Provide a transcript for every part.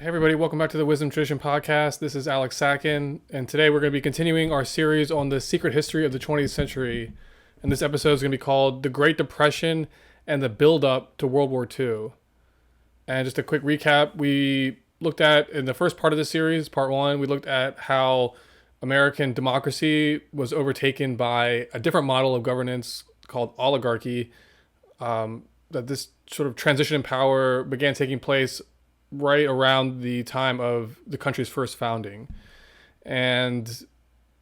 Hey everybody, welcome back to the Wisdom Tradition podcast. This is alexsachon, and today we're going to be continuing our series on the secret history of the 20th century. And this episode is going to be called The Great Depression and the Build-Up to World War II. And just a quick recap, we looked at, in the first part of the series, part one, we looked at how American democracy was overtaken by a different model of governance called oligarchy. That this sort of transition in power began taking place right around the time of the country's first founding. And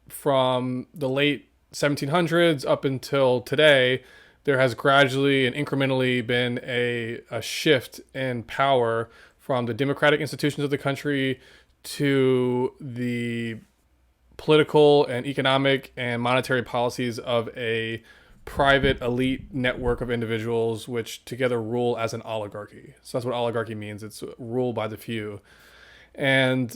from the late 1700s up until today, there has gradually and incrementally been a shift in power from the democratic institutions of the country to the political and economic and monetary policies of a private elite network of individuals which together rule as an oligarchy. So that's what oligarchy means. It's rule by the few. And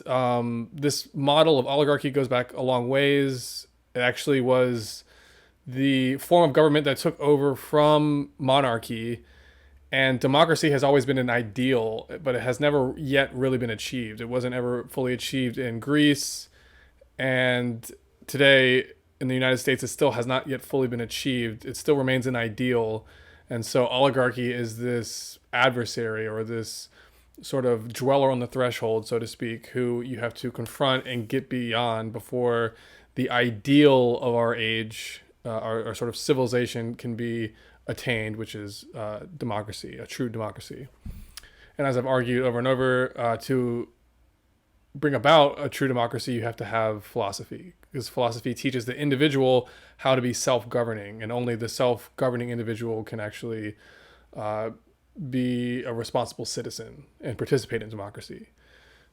this model of oligarchy goes back a long ways. It actually was the form of government that took over from monarchy, and democracy has always been an ideal, but it has never yet really been achieved. It wasn't ever fully achieved in Greece, and today in the United States, it still has not yet fully been achieved. It still remains an ideal. And so oligarchy is this adversary, or this sort of dweller on the threshold, so to speak, who you have to confront and get beyond before the ideal of our age, our sort of civilization, can be attained, which is democracy, a true democracy. And as I've argued over and over, to bring about a true democracy, you have to have philosophy, because philosophy teaches the individual how to be self-governing, and only the self-governing individual can actually be a responsible citizen and participate in democracy.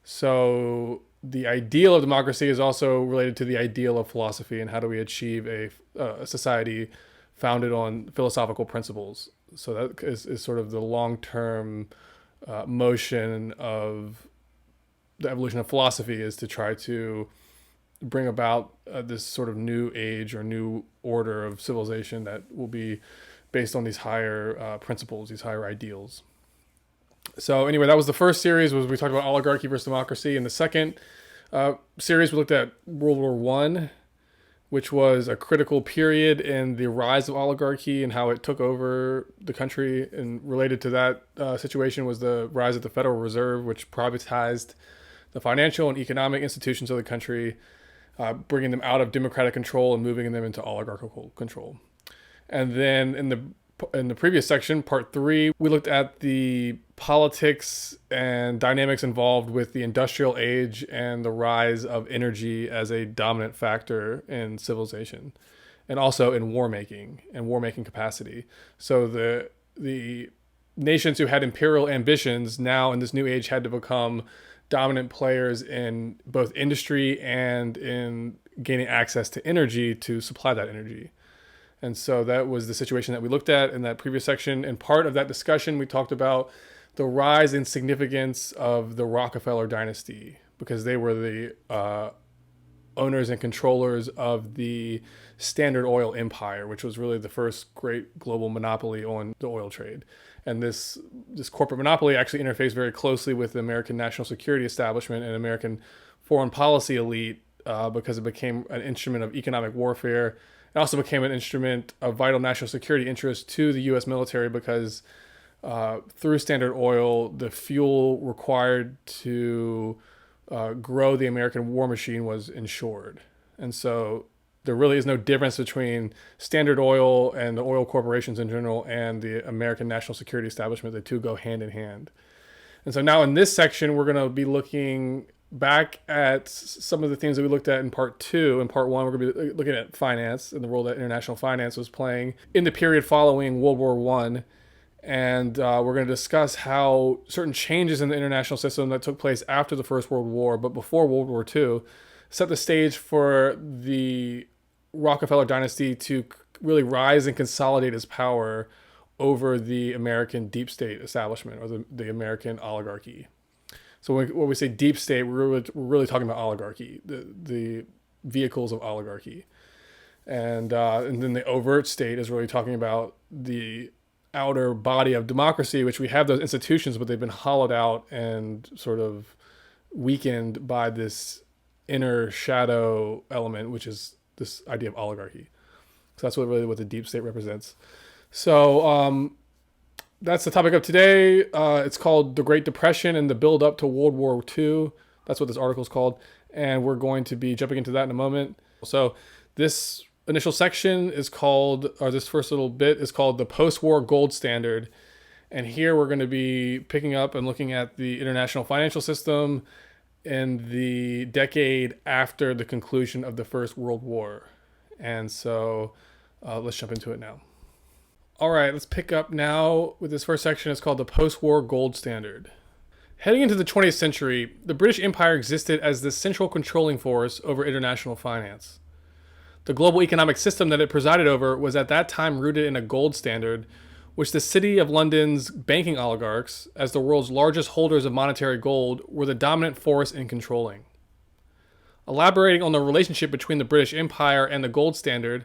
So the ideal of democracy is also related to the ideal of philosophy, and how do we achieve a society founded on philosophical principles. So that is sort of the long-term motion of the evolution of philosophy, is to try to bring about this sort of new age or new order of civilization that will be based on these higher principles, these higher ideals. So anyway, that was the first series, was we talked about oligarchy versus democracy. In the second series, we looked at World War I, which was a critical period in the rise of oligarchy and how it took over the country. And related to that situation was the rise of the Federal Reserve, which privatized the financial and economic institutions of the country, bringing them out of democratic control and moving them into oligarchical control. And then in the previous section, part 3, we looked at the politics and dynamics involved with the industrial age and the rise of energy as a dominant factor in civilization, and also in war making and war making capacity. So the nations who had imperial ambitions now in this new age had to become dominant players in both industry and in gaining access to energy to supply that energy. And so that was the situation that we looked at in that previous section. And part of that discussion, we talked about the rise in significance of the Rockefeller dynasty, because they were the owners and controllers of the Standard Oil empire, which was really the first great global monopoly on the oil trade. And this corporate monopoly actually interfaced very closely with the American national security establishment and American foreign policy elite, because it became an instrument of economic warfare. It also became an instrument of vital national security interest to the U.S. military, because through Standard Oil, the fuel required to grow the American war machine was insured. And so there really is no difference between Standard Oil and the oil corporations in general and the American national security establishment. The two go hand in hand. And so now in this section, we're going to be looking back at some of the things that we looked at in part 2. In part 1, we're going to be looking at finance and the role that international finance was playing in the period following World War I. And we're going to discuss how certain changes in the international system that took place after the First World War, but before World War II, set the stage for the Rockefeller dynasty to really rise and consolidate its power over the American deep state establishment, or the American oligarchy. So when we say deep state, we're really talking about oligarchy, the vehicles of oligarchy. And then the overt state is really talking about the outer body of democracy, which we have those institutions, but they've been hollowed out and sort of weakened by this inner shadow element, which is this idea of oligarchy. So that's what the deep state represents. So that's the topic of today. It's called The Great Depression and the Build Up to World War II. That's what this article is called. And we're going to be jumping into that in a moment. So this initial section is called, or this first little bit is called the Post-War Gold Standard. And here we're going to be picking up and looking at the international financial system in the decade after the conclusion of the First World War. And so let's jump into it now. All right, let's pick up now with this first section. It's called the Post-War Gold Standard. Heading into the 20th century, the British Empire existed as the central controlling force over international finance. The global economic system that it presided over was at that time rooted in a gold standard, which the City of London's banking oligarchs, as the world's largest holders of monetary gold, were the dominant force in controlling. Elaborating on the relationship between the British Empire and the gold standard,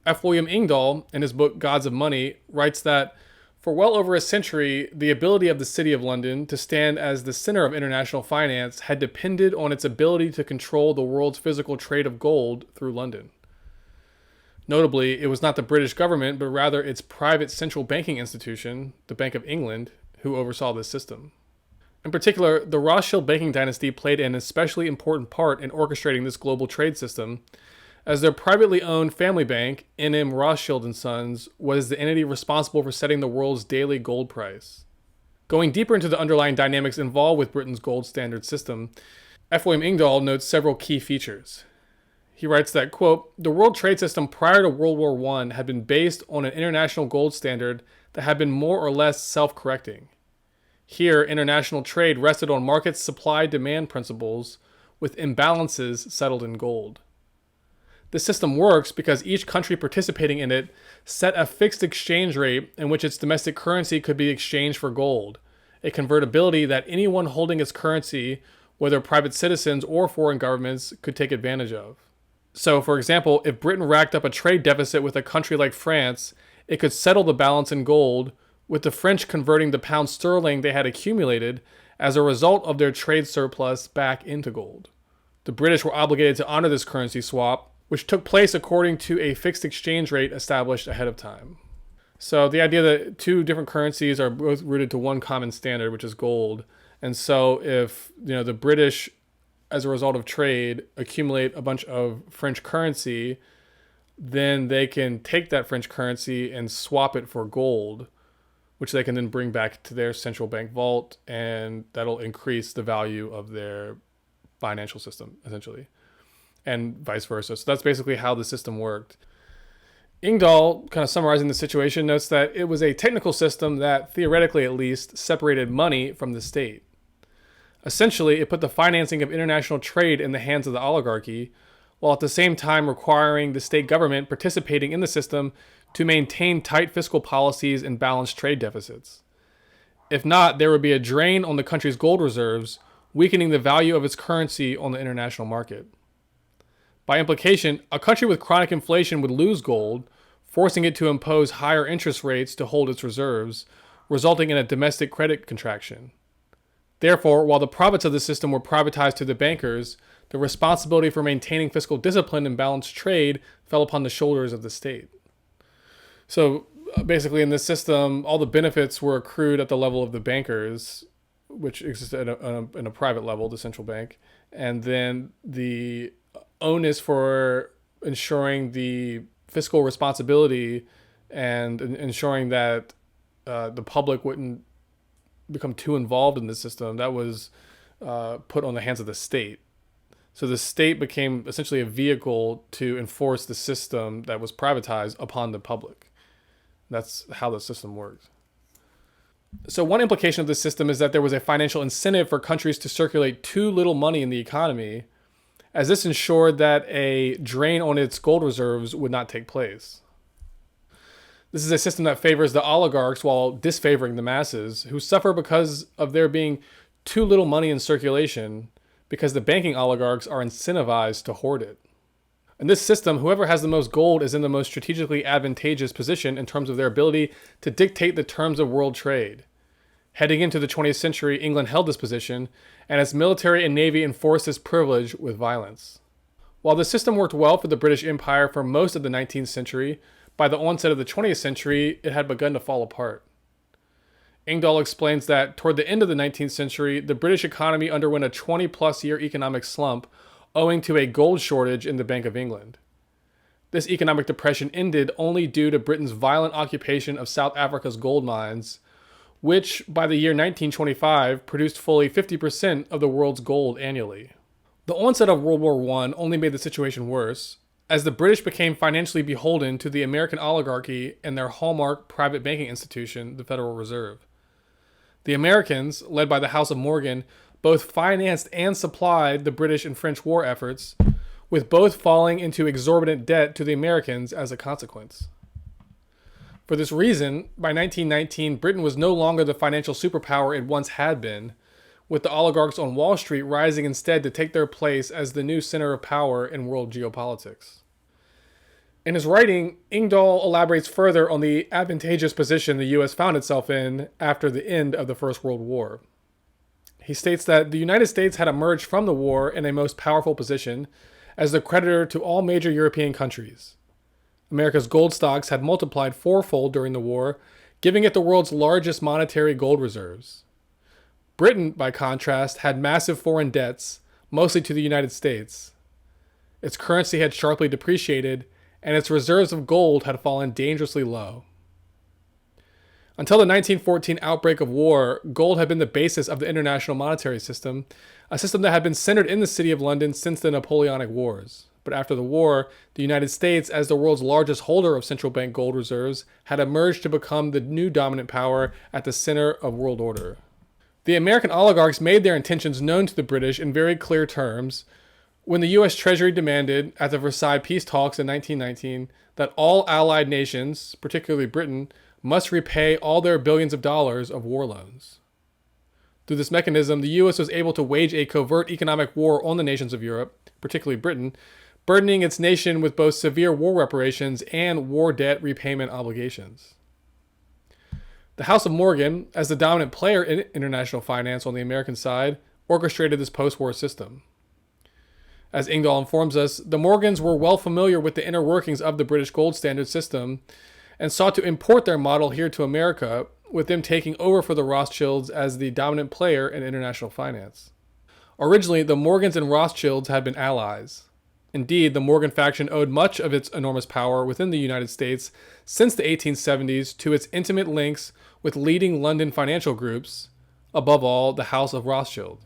F. William Engdahl, in his book Gods of Money, writes that for well over a century, the ability of the City of London to stand as the center of international finance had depended on its ability to control the world's physical trade of gold through London. Notably, it was not the British government, but rather its private central banking institution, the Bank of England, who oversaw this system. In particular, the Rothschild banking dynasty played an especially important part in orchestrating this global trade system, as their privately owned family bank, N.M. Rothschild & Sons, was the entity responsible for setting the world's daily gold price. Going deeper into the underlying dynamics involved with Britain's gold standard system, F. William Engdahl notes several key features. He writes that, quote, the world trade system prior to World War I had been based on an international gold standard that had been more or less self-correcting. Here, international trade rested on market supply-demand principles with imbalances settled in gold. The system works because each country participating in it set a fixed exchange rate in which its domestic currency could be exchanged for gold, a convertibility that anyone holding its currency, whether private citizens or foreign governments, could take advantage of. So, for example, if Britain racked up a trade deficit with a country like France, it could settle the balance in gold, with the French converting the pound sterling they had accumulated as a result of their trade surplus back into gold. The British were obligated to honor this currency swap, which took place according to a fixed exchange rate established ahead of time. So the idea that two different currencies are both rooted to one common standard, which is gold. And so if the British, as a result of trade, accumulate a bunch of French currency, then they can take that French currency and swap it for gold, which they can then bring back to their central bank vault, and that'll increase the value of their financial system, essentially, and vice versa. So that's basically how the system worked. Engdahl, kind of summarizing the situation, notes that it was a technical system that, theoretically at least, separated money from the state. Essentially, it put the financing of international trade in the hands of the oligarchy, while at the same time requiring the state government participating in the system to maintain tight fiscal policies and balanced trade deficits. If not, there would be a drain on the country's gold reserves, weakening the value of its currency on the international market. By implication, a country with chronic inflation would lose gold, forcing it to impose higher interest rates to hold its reserves, resulting in a domestic credit contraction. Therefore, while the profits of the system were privatized to the bankers, the responsibility for maintaining fiscal discipline and balanced trade fell upon the shoulders of the state. So basically in this system, all the benefits were accrued at the level of the bankers, which existed in a private level, the central bank. And then the onus for ensuring the fiscal responsibility and ensuring that the public wouldn't become too involved in the system, that was put on the hands of the state. So the state became essentially a vehicle to enforce the system that was privatized upon the public. That's how the system works. So one implication of this system is that there was a financial incentive for countries to circulate too little money in the economy, as this ensured that a drain on its gold reserves would not take place. This is a system that favors the oligarchs while disfavoring the masses, who suffer because of there being too little money in circulation, because the banking oligarchs are incentivized to hoard it. In this system, whoever has the most gold is in the most strategically advantageous position in terms of their ability to dictate the terms of world trade. Heading into the 20th century, England held this position, and its military and navy enforced this privilege with violence. While the system worked well for the British Empire for most of the 19th century, by the onset of the 20th century, it had begun to fall apart. Engdahl explains that toward the end of the 19th century, the British economy underwent a 20-plus year economic slump owing to a gold shortage in the Bank of England. This economic depression ended only due to Britain's violent occupation of South Africa's gold mines, which, by the year 1925, produced fully 50% of the world's gold annually. The onset of World War I only made the situation worse, as the British became financially beholden to the American oligarchy and their hallmark private banking institution, the Federal Reserve. The Americans, led by the House of Morgan, both financed and supplied the British and French war efforts, with both falling into exorbitant debt to the Americans as a consequence. For this reason, by 1919, Britain was no longer the financial superpower it once had been, with the oligarchs on Wall Street rising instead to take their place as the new center of power in world geopolitics. In his writing, Engdahl elaborates further on the advantageous position the U.S. found itself in after the end of the First World War. He states that the United States had emerged from the war in a most powerful position as the creditor to all major European countries. America's gold stocks had multiplied fourfold during the war, giving it the world's largest monetary gold reserves. Britain, by contrast, had massive foreign debts, mostly to the United States. Its currency had sharply depreciated, and its reserves of gold had fallen dangerously low. Until the 1914 outbreak of war, gold had been the basis of the international monetary system, a system that had been centered in the City of London since the Napoleonic Wars. But after the war, the United States, as the world's largest holder of central bank gold reserves, had emerged to become the new dominant power at the center of world order. The American oligarchs made their intentions known to the British in very clear terms when the U.S. Treasury demanded, at the Versailles peace talks in 1919, that all Allied nations, particularly Britain, must repay all their billions of dollars of war loans. Through this mechanism, the U.S. was able to wage a covert economic war on the nations of Europe, particularly Britain, burdening its nation with both severe war reparations and war debt repayment obligations. The House of Morgan, as the dominant player in international finance on the American side, orchestrated this post-war system. As Engdahl informs us, the Morgans were well familiar with the inner workings of the British gold standard system and sought to import their model here to America, with them taking over for the Rothschilds as the dominant player in international finance. Originally, the Morgans and Rothschilds had been allies. Indeed, the Morgan faction owed much of its enormous power within the United States since the 1870s to its intimate links with leading London financial groups, above all, the House of Rothschild.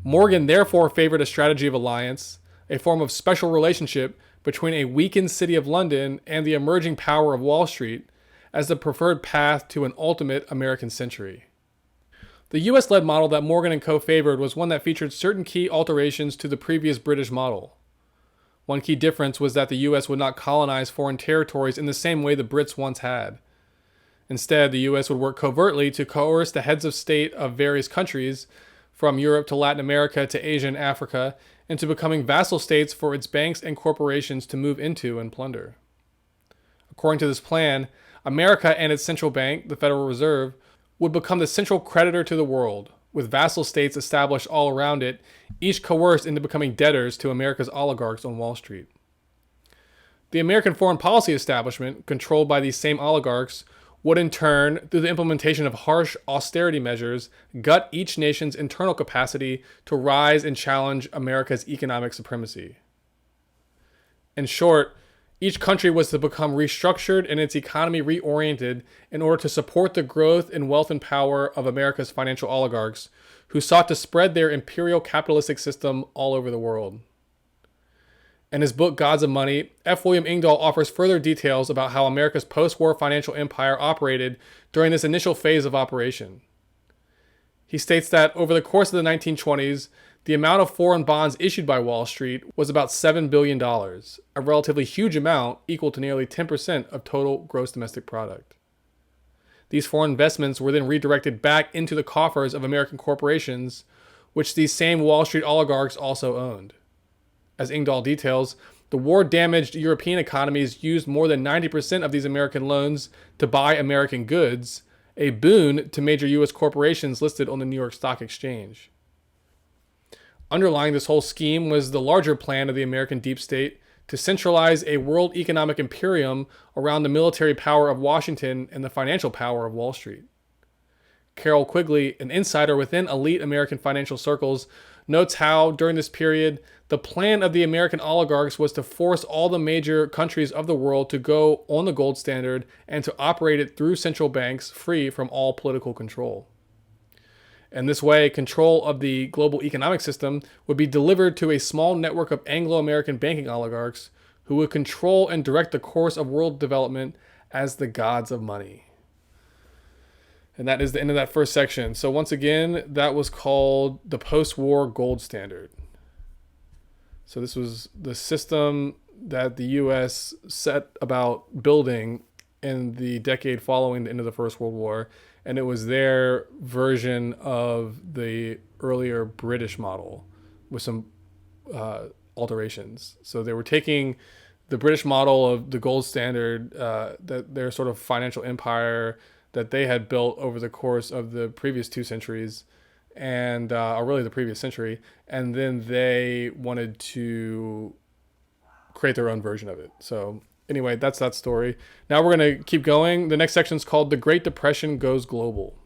Morgan therefore favored a strategy of alliance, a form of special relationship between a weakened City of London and the emerging power of Wall Street as the preferred path to an ultimate American century. The US-led model that Morgan & Co. favored was one that featured certain key alterations to the previous British model. One key difference was that the US would not colonize foreign territories in the same way the Brits once had. Instead, the US would work covertly to coerce the heads of state of various countries, from Europe to Latin America to Asia and Africa, into becoming vassal states for its banks and corporations to move into and plunder. According to this plan, America and its central bank, the Federal Reserve, would become the central creditor to the world, with vassal states established all around it, each coerced into becoming debtors to America's oligarchs on Wall Street. The American foreign policy establishment, controlled by these same oligarchs, would in turn, through the implementation of harsh austerity measures, gut each nation's internal capacity to rise and challenge America's economic supremacy. In short, each country was to become restructured and its economy reoriented in order to support the growth in wealth and power of America's financial oligarchs, who sought to spread their imperial capitalistic system all over the world. In his book, Gods of Money, F. William Engdahl offers further details about how America's post-war financial empire operated during this initial phase of operation. He states that over the course of the 1920s, the amount of foreign bonds issued by Wall Street was about $7 billion, a relatively huge amount equal to nearly 10% of total gross domestic product. These foreign investments were then redirected back into the coffers of American corporations, which these same Wall Street oligarchs also owned. As Engdahl details, the war-damaged European economies used more than 90% of these American loans to buy American goods, a boon to major U.S. corporations listed on the New York Stock Exchange. Underlying this whole scheme was the larger plan of the American deep state to centralize a world economic imperium around the military power of Washington and the financial power of Wall Street. Carroll Quigley, an insider within elite American financial circles, notes how, during this period, the plan of the American oligarchs was to force all the major countries of the world to go on the gold standard and to operate it through central banks free from all political control. In this way, control of the global economic system would be delivered to a small network of Anglo-American banking oligarchs who would control and direct the course of world development as the gods of money. And that is the end of that first section. So once again, that was called the post-war gold standard. So this was the system that the U.S. set about building in the decade following the end of the First World War. And it was their version of the earlier British model with some alterations. So they were taking the British model of the gold standard, that their sort of financial empire that they had built over the course of the previous 2 centuries, and or really the previous century, and then they wanted to create their own version of it. So anyway, that's that story. Now we're going to keep going. The next section is called The Great Depression Goes Global.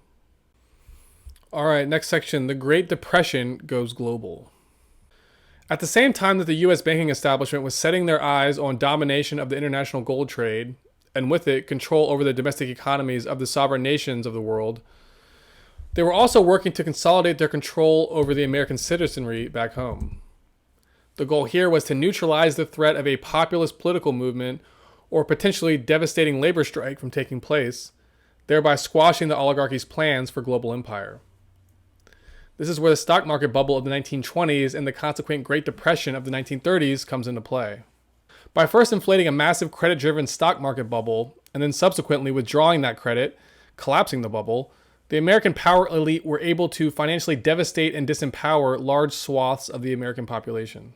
All right, next section, The Great Depression Goes Global. At the same time that the U.S. banking establishment was setting their eyes on domination of the international gold trade, and with it, control over the domestic economies of the sovereign nations of the world, they were also working to consolidate their control over the American citizenry back home. The goal here was to neutralize the threat of a populist political movement or potentially devastating labor strike from taking place, thereby squashing the oligarchy's plans for global empire. This is where the stock market bubble of the 1920s and the consequent Great Depression of the 1930s comes into play. By first inflating a massive credit-driven stock market bubble, and then subsequently withdrawing that credit, collapsing the bubble, the American power elite were able to financially devastate and disempower large swaths of the American population.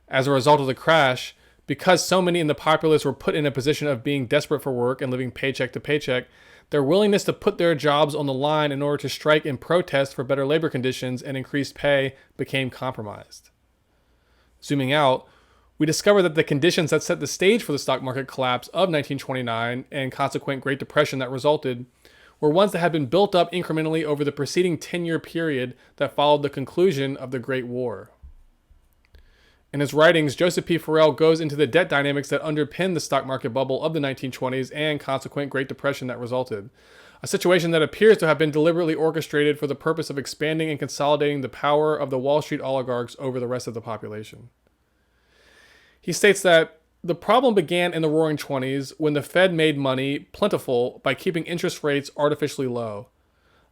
As a result of the crash, because so many in the populace were put in a position of being desperate for work and living paycheck to paycheck, their willingness to put their jobs on the line in order to strike and protest for better labor conditions and increased pay became compromised. Zooming out, we discover that the conditions that set the stage for the stock market collapse of 1929 and consequent Great Depression that resulted were ones that had been built up incrementally over the preceding 10-year period that followed the conclusion of the Great War. In his writings, Joseph P. Farrell goes into the debt dynamics that underpinned the stock market bubble of the 1920s and consequent Great Depression that resulted, a situation that appears to have been deliberately orchestrated for the purpose of expanding and consolidating the power of the Wall Street oligarchs over the rest of the population. He states that the problem began in the Roaring '20s when the Fed made money plentiful by keeping interest rates artificially low.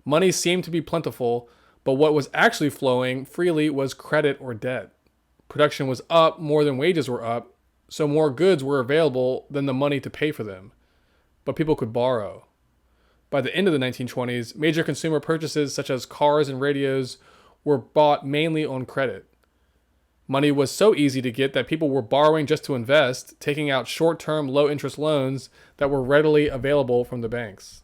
Money seemed to be plentiful, but what was actually flowing freely was credit or debt. Production was up more than wages were up, so more goods were available than the money to pay for them. But people could borrow. By the end of the 1920s, major consumer purchases such as cars and radios were bought mainly on credit. Money was so easy to get that people were borrowing just to invest, taking out short-term, low-interest loans that were readily available from the banks.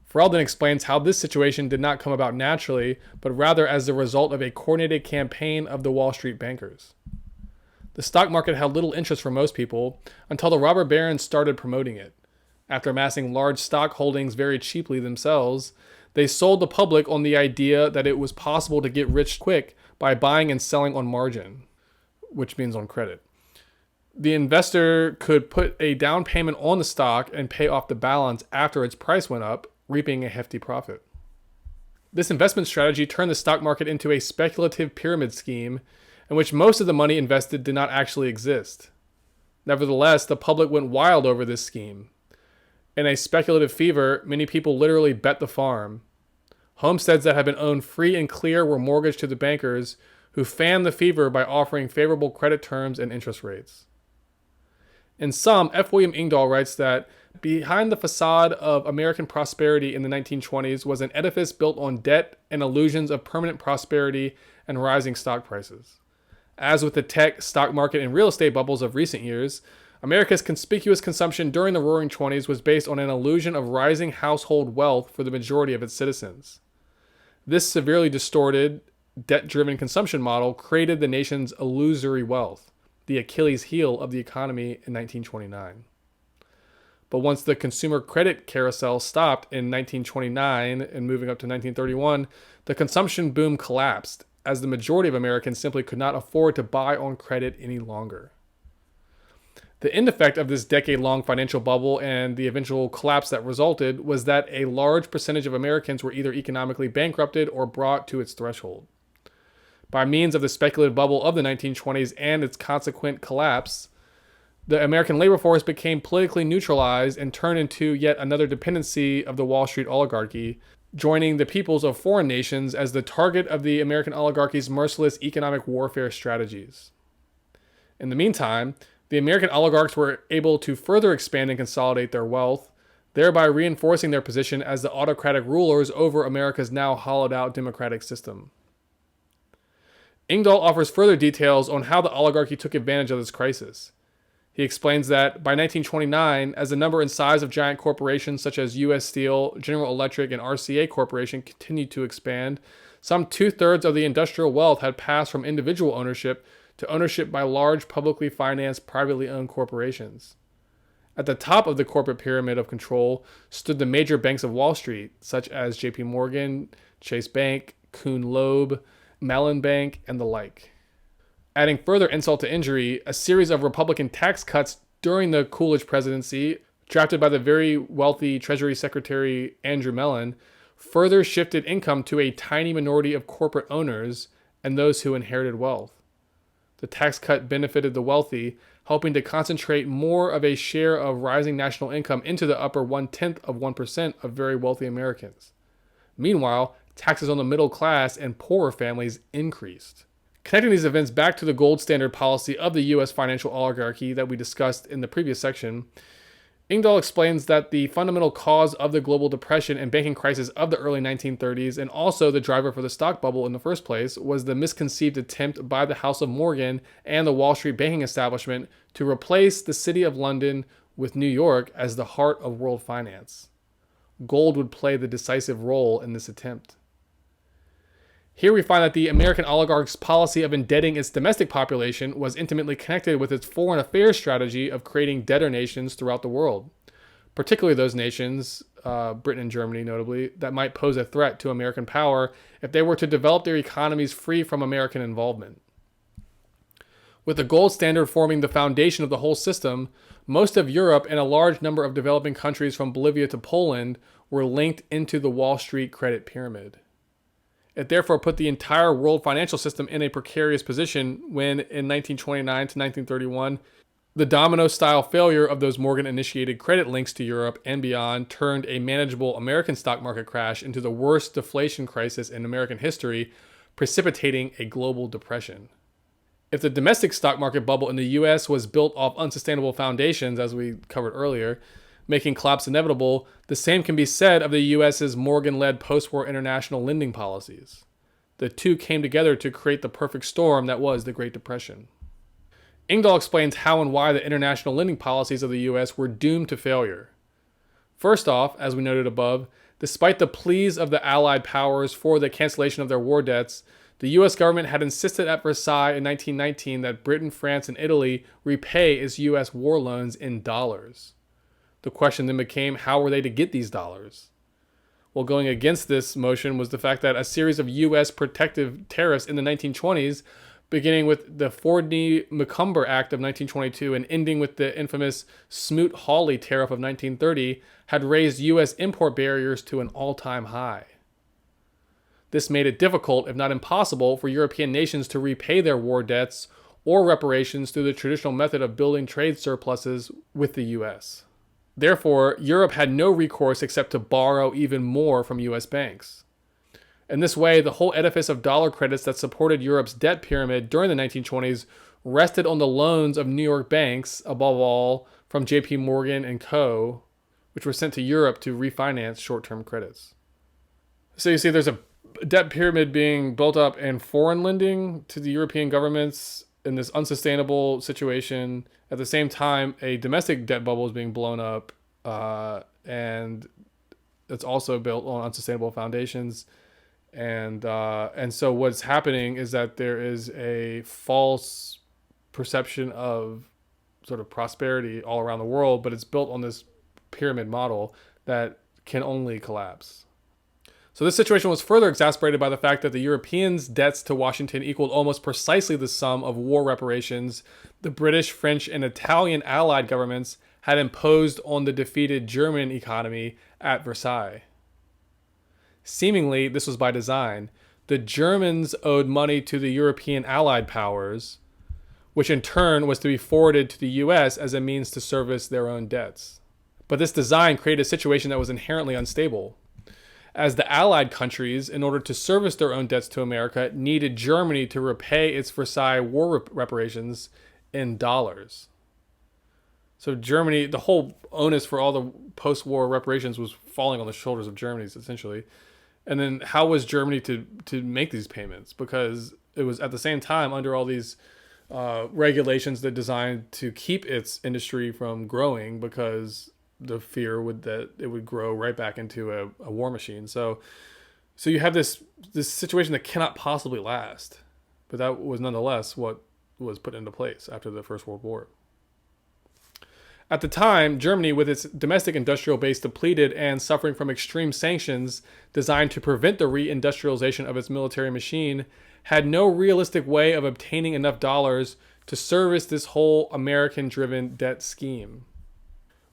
Farrell then explains how this situation did not come about naturally, but rather as the result of a coordinated campaign of the Wall Street bankers. The stock market held little interest for most people until the robber barons started promoting it. After amassing large stock holdings very cheaply themselves, they sold the public on the idea that it was possible to get rich quick by buying and selling on margin, which means on credit. The investor could put a down payment on the stock and pay off the balance after its price went up, reaping a hefty profit. This investment strategy turned the stock market into a speculative pyramid scheme in which most of the money invested did not actually exist. Nevertheless, the public went wild over this scheme. In a speculative fever, many people literally bet the farm. Homesteads that had been owned free and clear were mortgaged to the bankers, who fanned the fever by offering favorable credit terms and interest rates. In sum, F. William Engdahl writes that behind the facade of American prosperity in the 1920s was an edifice built on debt and illusions of permanent prosperity and rising stock prices. As with the tech, stock market, and real estate bubbles of recent years, America's conspicuous consumption during the Roaring Twenties was based on an illusion of rising household wealth for the majority of its citizens. This severely distorted, debt-driven consumption model created the nation's illusory wealth, the Achilles heel of the economy in 1929. But once the consumer credit carousel stopped in 1929 and moving up to 1931, the consumption boom collapsed, as the majority of Americans simply could not afford to buy on credit any longer. The end effect of this decade-long financial bubble and the eventual collapse that resulted was that a large percentage of Americans were either economically bankrupted or brought to its threshold. By means of the speculative bubble of the 1920s and its consequent collapse, the American labor force became politically neutralized and turned into yet another dependency of the Wall Street oligarchy, joining the peoples of foreign nations as the target of the American oligarchy's merciless economic warfare strategies. In the meantime, the American oligarchs were able to further expand and consolidate their wealth, thereby reinforcing their position as the autocratic rulers over America's now hollowed-out democratic system. Engdahl offers further details on how the oligarchy took advantage of this crisis. He explains that by 1929, as the number and size of giant corporations such as U.S. Steel, General Electric, and RCA Corporation continued to expand, some two-thirds of the industrial wealth had passed from individual ownership to ownership by large publicly financed, privately owned corporations. At the top of the corporate pyramid of control stood the major banks of Wall Street, such as J.P. Morgan, Chase Bank, Kuhn Loeb, Mellon Bank, and the like. Adding further insult to injury, a series of Republican tax cuts during the Coolidge presidency, drafted by the very wealthy Treasury Secretary Andrew Mellon, further shifted income to a tiny minority of corporate owners and those who inherited wealth. The tax cut benefited the wealthy, helping to concentrate more of a share of rising national income into the upper 0.1% of very wealthy Americans. Meanwhile, taxes on the middle class and poorer families increased. Connecting these events back to the gold standard policy of the U.S. financial oligarchy that we discussed in the previous section, Engdahl explains that the fundamental cause of the global depression and banking crisis of the early 1930s, and also the driver for the stock bubble in the first place, was the misconceived attempt by the House of Morgan and the Wall Street banking establishment to replace the City of London with New York as the heart of world finance. Gold would play the decisive role in this attempt. Here we find that the American oligarch's policy of indebting its domestic population was intimately connected with its foreign affairs strategy of creating debtor nations throughout the world, particularly those nations, Britain and Germany notably, that might pose a threat to American power if they were to develop their economies free from American involvement. With the gold standard forming the foundation of the whole system, most of Europe and a large number of developing countries from Bolivia to Poland were linked into the Wall Street credit pyramid. It therefore put the entire world financial system in a precarious position when, in 1929 to 1931, the domino-style failure of those Morgan-initiated credit links to Europe and beyond turned a manageable American stock market crash into the worst deflation crisis in American history, precipitating a global depression. If the domestic stock market bubble in the U.S. was built off unsustainable foundations, as we covered earlier, making collapse inevitable, the same can be said of the U.S.'s Morgan-led post-war international lending policies. The two came together to create the perfect storm that was the Great Depression. Engdahl explains how and why the international lending policies of the U.S. were doomed to failure. First off, as we noted above, despite the pleas of the Allied powers for the cancellation of their war debts, the U.S. government had insisted at Versailles in 1919 that Britain, France, and Italy repay its U.S. war loans in dollars. The question then became, how were they to get these dollars? Well, going against this motion was the fact that a series of U.S. protective tariffs in the 1920s, beginning with the Fordney-McCumber Act of 1922 and ending with the infamous Smoot-Hawley tariff of 1930, had raised U.S. import barriers to an all-time high. This made it difficult, if not impossible, for European nations to repay their war debts or reparations through the traditional method of building trade surpluses with the U.S. Therefore, Europe had no recourse except to borrow even more from U.S. banks. In this way, the whole edifice of dollar credits that supported Europe's debt pyramid during the 1920s rested on the loans of New York banks, above all from J.P. Morgan and Co., which were sent to Europe to refinance short-term credits. So you see, there's a debt pyramid being built up in foreign lending to the European governments in this unsustainable situation. At the same time, a domestic debt bubble is being blown up, and it's also built on unsustainable foundations. And so what's happening is that there is a false perception of sort of prosperity all around the world, but it's built on this pyramid model that can only collapse. So this situation was further exacerbated by the fact that the Europeans' debts to Washington equaled almost precisely the sum of war reparations the British, French, and Italian allied governments had imposed on the defeated German economy at Versailles. Seemingly, this was by design. The Germans owed money to the European allied powers, which in turn was to be forwarded to the US as a means to service their own debts. But this design created a situation that was inherently unstable, as the allied countries, in order to service their own debts to America, needed Germany to repay its Versailles war reparations in dollars. So Germany, the whole onus for all the post-war reparations was falling on the shoulders of Germany, essentially. And then how was Germany to make these payments? Because it was at the same time under all these regulations that designed to keep its industry from growing, because the fear would that it would grow right back into a war machine. So you have this situation that cannot possibly last. But that was nonetheless what was put into place after the First World War. At the time, Germany, with its domestic industrial base depleted and suffering from extreme sanctions designed to prevent the reindustrialization of its military machine, had no realistic way of obtaining enough dollars to service this whole American-driven debt scheme.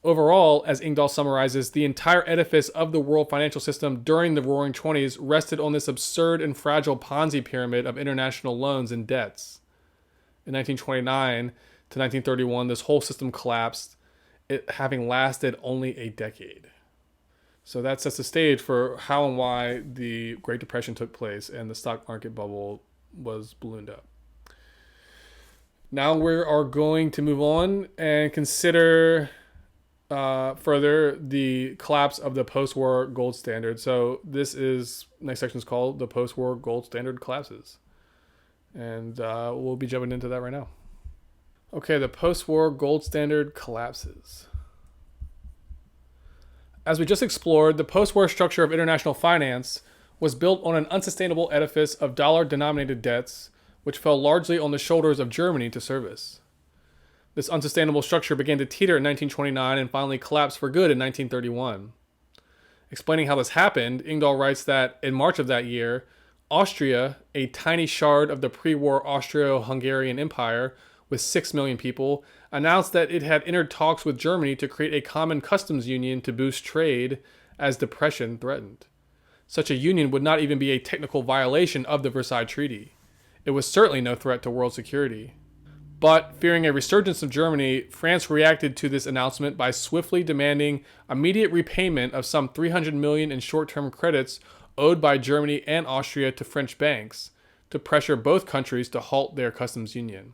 Overall, as Ingdahl summarizes, the entire edifice of the world financial system during the Roaring Twenties rested on this absurd and fragile Ponzi pyramid of international loans and debts. In 1929 to 1931, this whole system collapsed, it having lasted only a decade. So that sets the stage for how and why the Great Depression took place and the stock market bubble was ballooned up. Now we are going to move on and consider further the collapse of the post-war gold standard. So next section is called the post-war gold standard collapses. And we'll be jumping into that right now. Okay, the post-war gold standard collapses. As we just explored, the post-war structure of international finance was built on an unsustainable edifice of dollar-denominated debts, which fell largely on the shoulders of Germany to service. This unsustainable structure began to teeter in 1929 and finally collapsed for good in 1931. Explaining how this happened, Ingdahl writes that in March of that year, Austria, a tiny shard of the pre-war Austro-Hungarian Empire with 6 million people, announced that it had entered talks with Germany to create a common customs union to boost trade as depression threatened. Such a union would not even be a technical violation of the Versailles Treaty. It was certainly no threat to world security. But, fearing a resurgence of Germany, France reacted to this announcement by swiftly demanding immediate repayment of some 300 million in short-term credits owed by Germany and Austria to French banks, to pressure both countries to halt their customs union.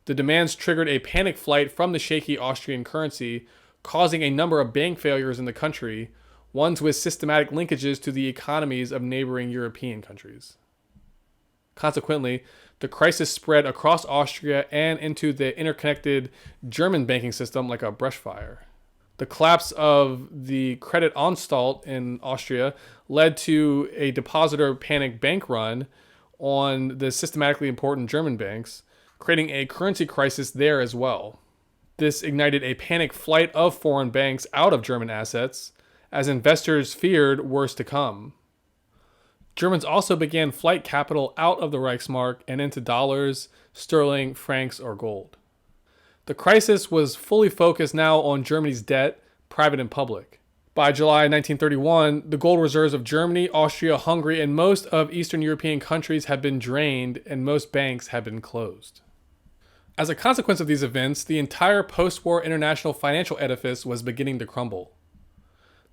The demands triggered a panic flight from the shaky Austrian currency, causing a number of bank failures in the country, ones with systematic linkages to the economies of neighboring European countries. Consequently, the crisis spread across Austria and into the interconnected German banking system like a brush fire. The collapse of the Credit Anstalt in Austria led to a depositor panic bank run on the systematically important German banks, creating a currency crisis there as well. This ignited a panic flight of foreign banks out of German assets, as investors feared worse to come. Germans also began flight capital out of the Reichsmark and into dollars, sterling, francs, or gold. The crisis was fully focused now on Germany's debt, private and public. By July 1931, the gold reserves of Germany, Austria, Hungary, and most of Eastern European countries had been drained, and most banks had been closed. As a consequence of these events, the entire post-war international financial edifice was beginning to crumble.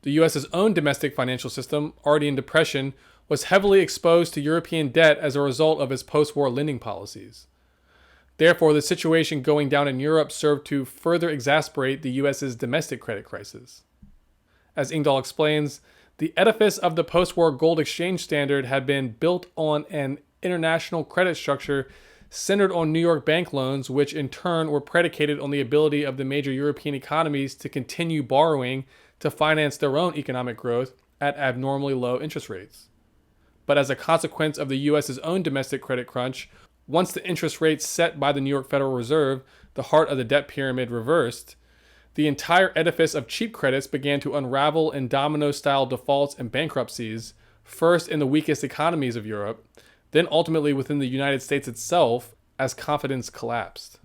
The U.S.'s own domestic financial system, already in depression, was heavily exposed to European debt as a result of its post-war lending policies. Therefore, the situation going down in Europe served to further exacerbate the U.S.'s domestic credit crisis. As Ingdahl explains, the edifice of the post-war gold exchange standard had been built on an international credit structure centered on New York bank loans, which in turn were predicated on the ability of the major European economies to continue borrowing to finance their own economic growth at abnormally low interest rates. But as a consequence of the US's own domestic credit crunch, once the interest rates set by the New York Federal Reserve, the heart of the debt pyramid, reversed, the entire edifice of cheap credits began to unravel in domino-style defaults and bankruptcies, first in the weakest economies of Europe, then ultimately within the United States itself as confidence collapsed.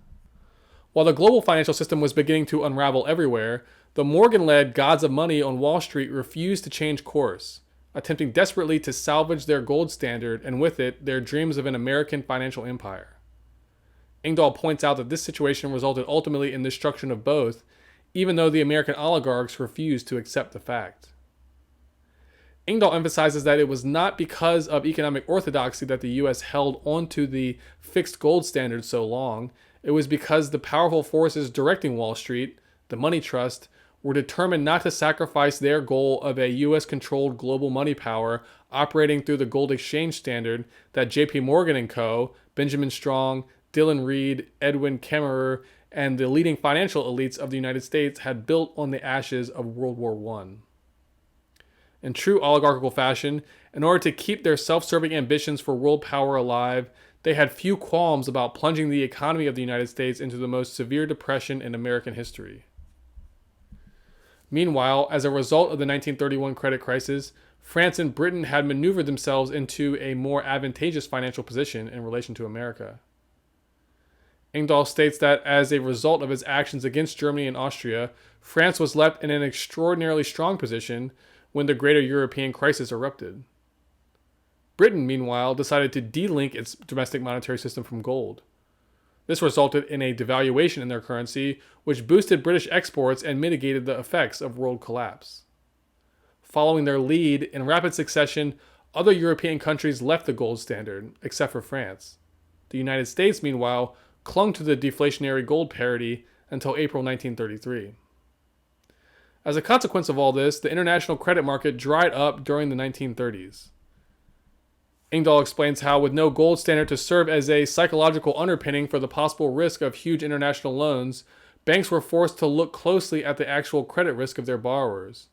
While the global financial system was beginning to unravel everywhere, the Morgan-led gods of money on Wall Street refused to change course, attempting desperately to salvage their gold standard and with it, their dreams of an American financial empire. Engdahl points out that this situation resulted ultimately in the destruction of both, even though the American oligarchs refused to accept the fact. Engdahl emphasizes that it was not because of economic orthodoxy that the U.S. held onto the fixed gold standard so long. It was because the powerful forces directing Wall Street, the money trust, were determined not to sacrifice their goal of a U.S.-controlled global money power operating through the gold exchange standard that J.P. Morgan & Co., Benjamin Strong, Dillon Read, Edwin Kemmerer, and the leading financial elites of the United States had built on the ashes of World War I. In true oligarchical fashion, in order to keep their self-serving ambitions for world power alive, they had few qualms about plunging the economy of the United States into the most severe depression in American history. Meanwhile, as a result of the 1931 credit crisis, France and Britain had maneuvered themselves into a more advantageous financial position in relation to America. Engdahl states that as a result of its actions against Germany and Austria, France was left in an extraordinarily strong position when the greater European crisis erupted. Britain, meanwhile, decided to de-link its domestic monetary system from gold. This resulted in a devaluation in their currency, which boosted British exports and mitigated the effects of world collapse. Following their lead, in rapid succession, other European countries left the gold standard, except for France. The United States, meanwhile, clung to the deflationary gold parity until April 1933. As a consequence of all this, the international credit market dried up during the 1930s. Engdahl explains how, with no gold standard to serve as a psychological underpinning for the possible risk of huge international loans, banks were forced to look closely at the actual credit risk of their borrowers.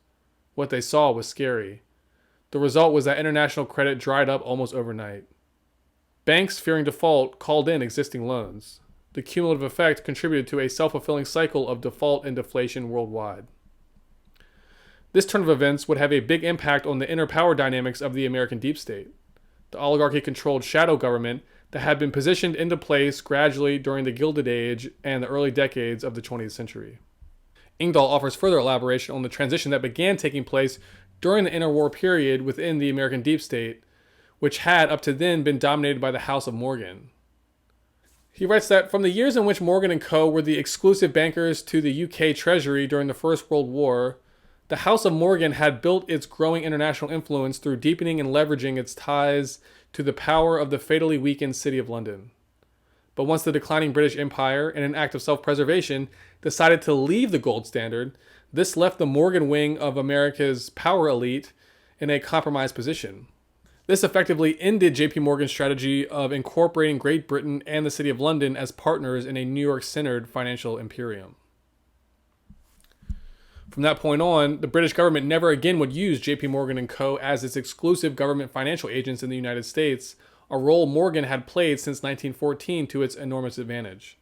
What they saw was scary. The result was that international credit dried up almost overnight. Banks, fearing default, called in existing loans. The cumulative effect contributed to a self-fulfilling cycle of default and deflation worldwide. This turn of events would have a big impact on the inner power dynamics of the American deep state, the oligarchy-controlled shadow government that had been positioned into place gradually during the Gilded Age and the early decades of the 20th century. Engdahl offers further elaboration on the transition that began taking place during the interwar period within the American deep state, which had up to then been dominated by the House of Morgan. He writes that from the years in which Morgan & Co. were the exclusive bankers to the UK Treasury during the First World War, the House of Morgan had built its growing international influence through deepening and leveraging its ties to the power of the fatally weakened City of London. But once the declining British Empire, in an act of self-preservation, decided to leave the gold standard, this left the Morgan wing of America's power elite in a compromised position. This effectively ended JP Morgan's strategy of incorporating Great Britain and the City of London as partners in a New York-centered financial imperium. From that point on, the British government never again would use JP Morgan & Co. as its exclusive government financial agents in the United States, a role Morgan had played since 1914 to its enormous advantage.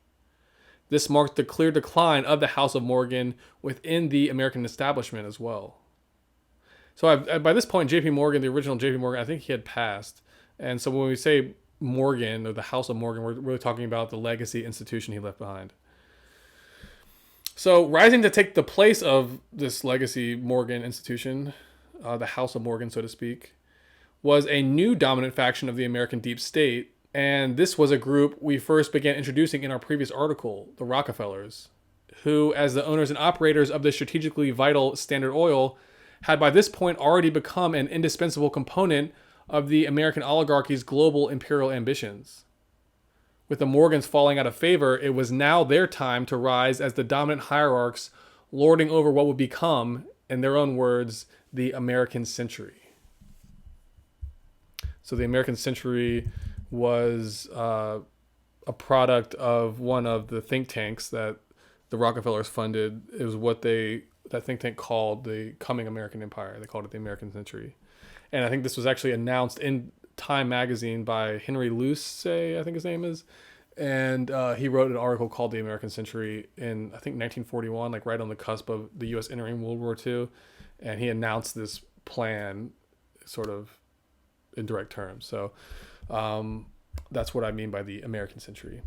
This marked the clear decline of the House of Morgan within the American establishment as well. So by this point, JP Morgan, the original JP Morgan, I think he had passed. And so when we say Morgan or the House of Morgan, we're really talking about the legacy institution he left behind. So rising to take the place of this legacy Morgan institution, the House of Morgan, so to speak, was a new dominant faction of the American deep state. And this was a group we first began introducing in our previous article, the Rockefellers, who, as the owners and operators of the strategically vital Standard Oil, had by this point already become an indispensable component of the American oligarchy's global imperial ambitions. With the Morgans falling out of favor, it was now their time to rise as the dominant hierarchs, lording over what would become, in their own words, the American century. So the American century was a a product of one of the think tanks that the Rockefellers funded. It was what that think tank called the coming American Empire. They called it the American Century. And I think this was actually announced in Time magazine by Henry Luce, I think his name is. And he wrote an article called The American Century in, I think, 1941, like right on the cusp of the U.S. entering World War II. And he announced this plan sort of in direct terms. So that's what I mean by the American Century.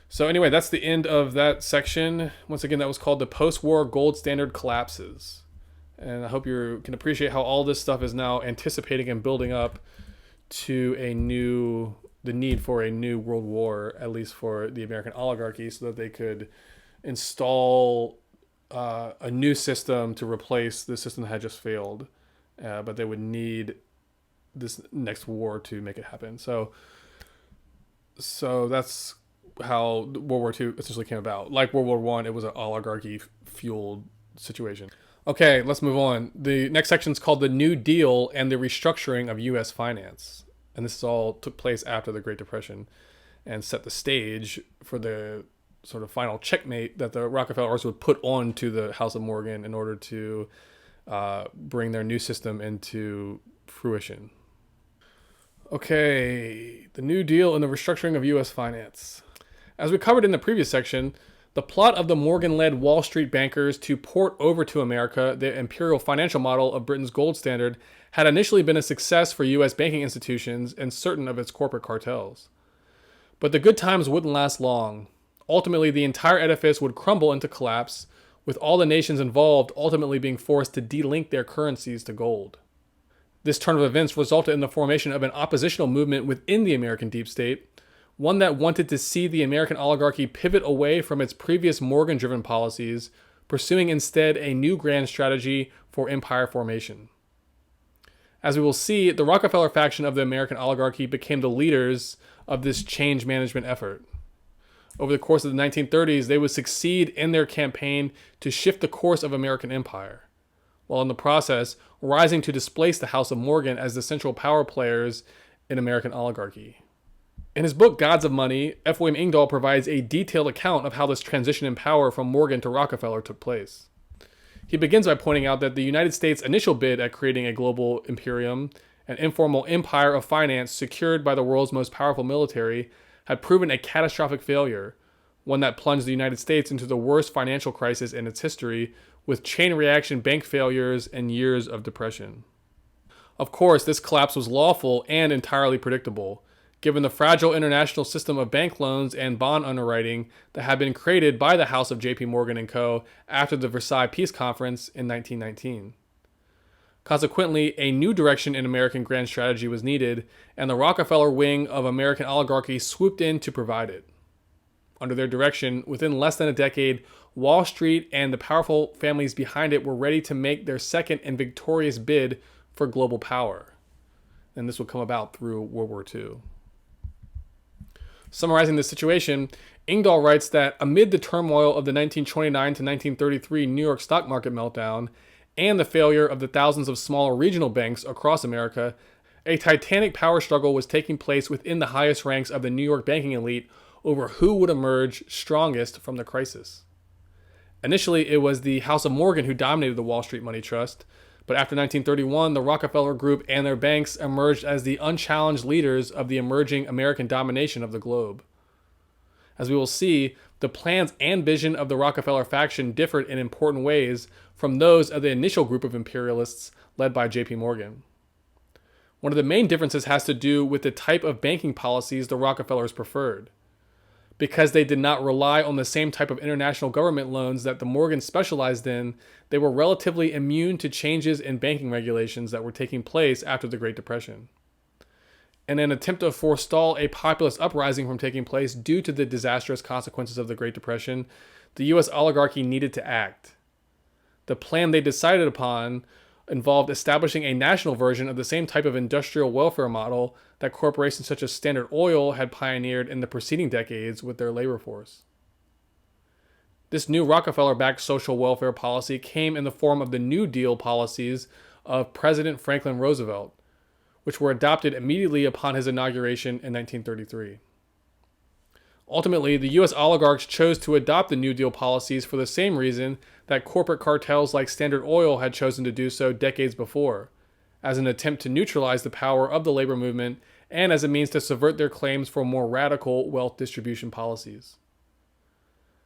So anyway, that's the end of that section. Once again, that was called The Post-War Gold Standard Collapses. And I hope you can appreciate how all this stuff is now anticipating and building up to the need for a new world war, at least for the American oligarchy, so that they could install a new system to replace the system that had just failed. But they would need this next war to make it happen. So that's how World War II essentially came about. Like World War I, it was an oligarchy-fueled situation. Okay, let's move on. The next section is called The New Deal and the Restructuring of U.S. Finance. And this all took place after the Great Depression and set the stage for the sort of final checkmate that the Rockefellers would put on to the House of Morgan in order to bring their new system into fruition. Okay, the New Deal and the Restructuring of U.S. Finance. As we covered in the previous section, the plot of the Morgan-led Wall Street bankers to port over to America the imperial financial model of Britain's gold standard had initially been a success for U.S. banking institutions and certain of its corporate cartels. But the good times wouldn't last long. Ultimately, the entire edifice would crumble into collapse, with all the nations involved ultimately being forced to delink their currencies to gold. This turn of events resulted in the formation of an oppositional movement within the American deep state, one that wanted to see the American oligarchy pivot away from its previous Morgan-driven policies, pursuing instead a new grand strategy for empire formation. As we will see, the Rockefeller faction of the American oligarchy became the leaders of this change management effort. Over the course of the 1930s, they would succeed in their campaign to shift the course of American empire, while in the process rising to displace the House of Morgan as the central power players in American oligarchy. In his book, Gods of Money, F. William Engdahl provides a detailed account of how this transition in power from Morgan to Rockefeller took place. He begins by pointing out that the United States' initial bid at creating a global imperium, an informal empire of finance secured by the world's most powerful military, had proven a catastrophic failure, one that plunged the United States into the worst financial crisis in its history, with chain reaction bank failures and years of depression. Of course, this collapse was lawful and entirely predictable, given the fragile international system of bank loans and bond underwriting that had been created by the House of J.P. Morgan and Co. after the Versailles Peace Conference in 1919. Consequently, a new direction in American grand strategy was needed, and the Rockefeller wing of American oligarchy swooped in to provide it. Under their direction, within less than a decade, Wall Street and the powerful families behind it were ready to make their second and victorious bid for global power. And this would come about through World War II. Summarizing the situation, Engdahl writes that amid the turmoil of the 1929 to 1933 New York stock market meltdown and the failure of the thousands of smaller regional banks across America, a titanic power struggle was taking place within the highest ranks of the New York banking elite over who would emerge strongest from the crisis. Initially, it was the House of Morgan who dominated the Wall Street Money Trust, but after 1931, the Rockefeller Group and their banks emerged as the unchallenged leaders of the emerging American domination of the globe. As we will see, the plans and vision of the Rockefeller faction differed in important ways from those of the initial group of imperialists led by J.P. Morgan. One of the main differences has to do with the type of banking policies the Rockefellers preferred. Because they did not rely on the same type of international government loans that the Morgans specialized in, they were relatively immune to changes in banking regulations that were taking place after the Great Depression. In an attempt to forestall a populist uprising from taking place due to the disastrous consequences of the Great Depression, the U.S. oligarchy needed to act. The plan they decided upon involved establishing a national version of the same type of industrial welfare model that corporations such as Standard Oil had pioneered in the preceding decades with their labor force. This new Rockefeller-backed social welfare policy came in the form of the New Deal policies of President Franklin Roosevelt, which were adopted immediately upon his inauguration in 1933. Ultimately, the U.S. oligarchs chose to adopt the New Deal policies for the same reason that corporate cartels like Standard Oil had chosen to do so decades before, as an attempt to neutralize the power of the labor movement and as a means to subvert their claims for more radical wealth distribution policies.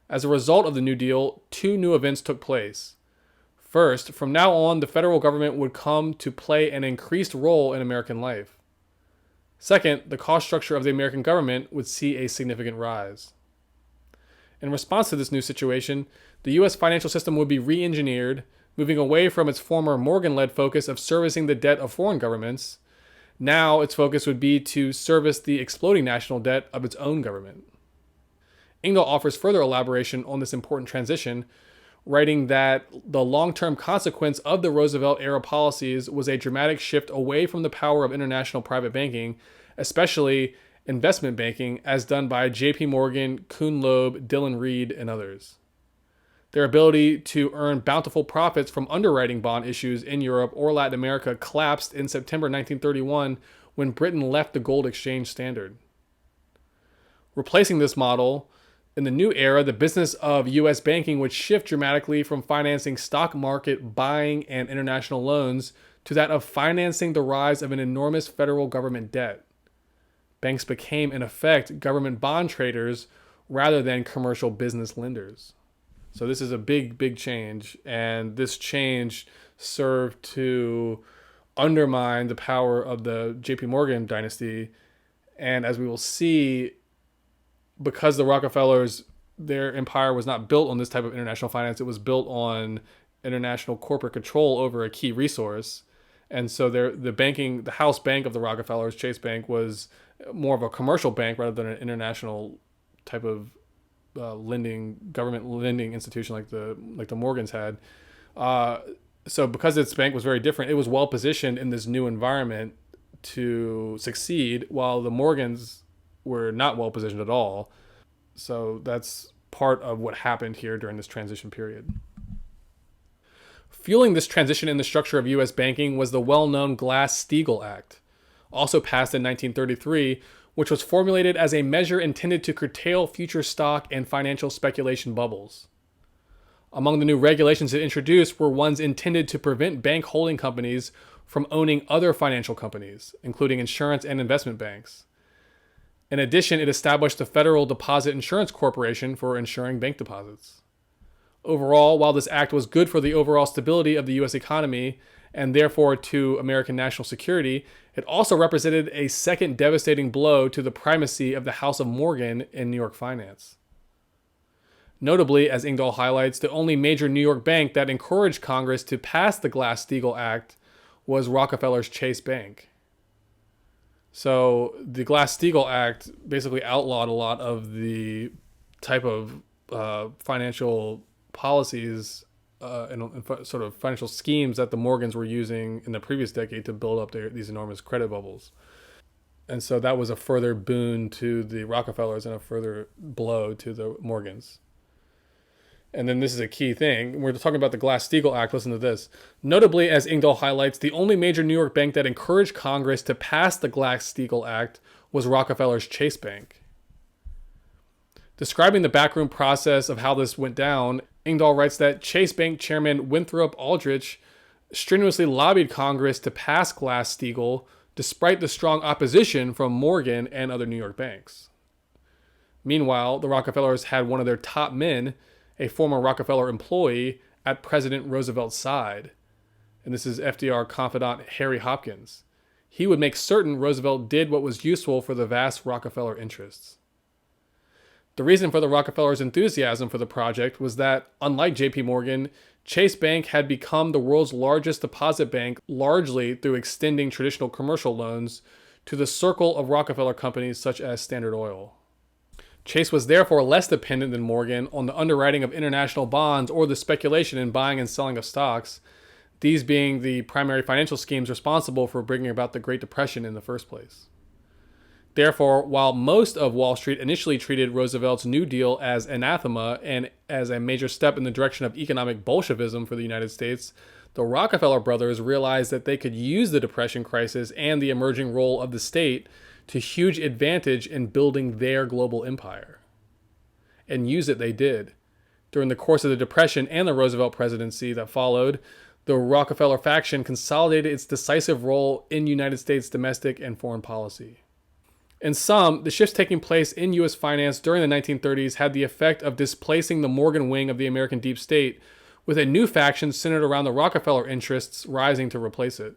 As a result of the New Deal, two new events took place. First, from now on, the federal government would come to play an increased role in American life. Second, the cost structure of the American government would see a significant rise. In response to this new situation, the U.S. financial system would be re-engineered, moving away from its former Morgan-led focus of servicing the debt of foreign governments. Now its focus would be to service the exploding national debt of its own government. Engdahl offers further elaboration on this important transition, writing that the long-term consequence of the Roosevelt-era policies was a dramatic shift away from the power of international private banking, especially investment banking, as done by J.P. Morgan, Kuhn Loeb, Dillon Read, and others. Their ability to earn bountiful profits from underwriting bond issues in Europe or Latin America collapsed in September 1931 when Britain left the gold exchange standard. Replacing this model, in the new era, the business of U.S. banking would shift dramatically from financing stock market buying and international loans to that of financing the rise of an enormous federal government debt. Banks became, in effect, government bond traders rather than commercial business lenders. So this is a big, big change, and this change served to undermine the power of the J.P. Morgan dynasty. And as we will see, because the Rockefellers, their empire was not built on this type of international finance, it was built on international corporate control over a key resource. And so the house bank of the Rockefellers, Chase Bank, was more of a commercial bank rather than an international type of government lending institution like the Morgans had. So because its bank was very different, it was well positioned in this new environment to succeed, while the Morgans were not well positioned at all. So that's part of what happened here during this transition period. Fueling this transition in the structure of U.S. banking was the well-known Glass-Steagall Act, also passed in 1933, which was formulated as a measure intended to curtail future stock and financial speculation bubbles. Among the new regulations it introduced were ones intended to prevent bank holding companies from owning other financial companies, including insurance and investment banks. In addition, it established the Federal Deposit Insurance Corporation for insuring bank deposits. Overall, while this act was good for the overall stability of the U.S. economy and therefore to American national security, it also represented a second devastating blow to the primacy of the House of Morgan in New York finance. Notably, as Engdahl highlights, the only major New York bank that encouraged Congress to pass the Glass-Steagall Act was Rockefeller's Chase Bank. So the Glass-Steagall Act basically outlawed a lot of the type of financial policies and sort of financial schemes that the Morgans were using in the previous decade to build up these enormous credit bubbles. And so that was a further boon to the Rockefellers and a further blow to the Morgans. And then this is a key thing. We're talking about the Glass-Steagall Act. Listen to this. Notably, as Engdahl highlights, the only major New York bank that encouraged Congress to pass the Glass-Steagall Act was Rockefeller's Chase Bank. Describing the backroom process of how this went down, Engdahl writes that Chase Bank Chairman Winthrop Aldrich strenuously lobbied Congress to pass Glass-Steagall despite the strong opposition from Morgan and other New York banks. Meanwhile, the Rockefellers had one of their top men, a former Rockefeller employee, at President Roosevelt's side. And this is FDR confidant Harry Hopkins. He would make certain Roosevelt did what was useful for the vast Rockefeller interests. The reason for the Rockefellers' enthusiasm for the project was that, unlike J.P. Morgan, Chase Bank had become the world's largest deposit bank largely through extending traditional commercial loans to the circle of Rockefeller companies such as Standard Oil. Chase was therefore less dependent than Morgan on the underwriting of international bonds or the speculation in buying and selling of stocks, these being the primary financial schemes responsible for bringing about the Great Depression in the first place. Therefore, while most of Wall Street initially treated Roosevelt's New Deal as anathema and as a major step in the direction of economic Bolshevism for the United States, the Rockefeller brothers realized that they could use the Depression crisis and the emerging role of the state to huge advantage in building their global empire. and use it they did. During the course of the Depression and the Roosevelt presidency that followed, the Rockefeller faction consolidated its decisive role in United States domestic and foreign policy. In sum, the shifts taking place in U.S. finance during the 1930s had the effect of displacing the Morgan wing of the American deep state, with a new faction centered around the Rockefeller interests rising to replace it.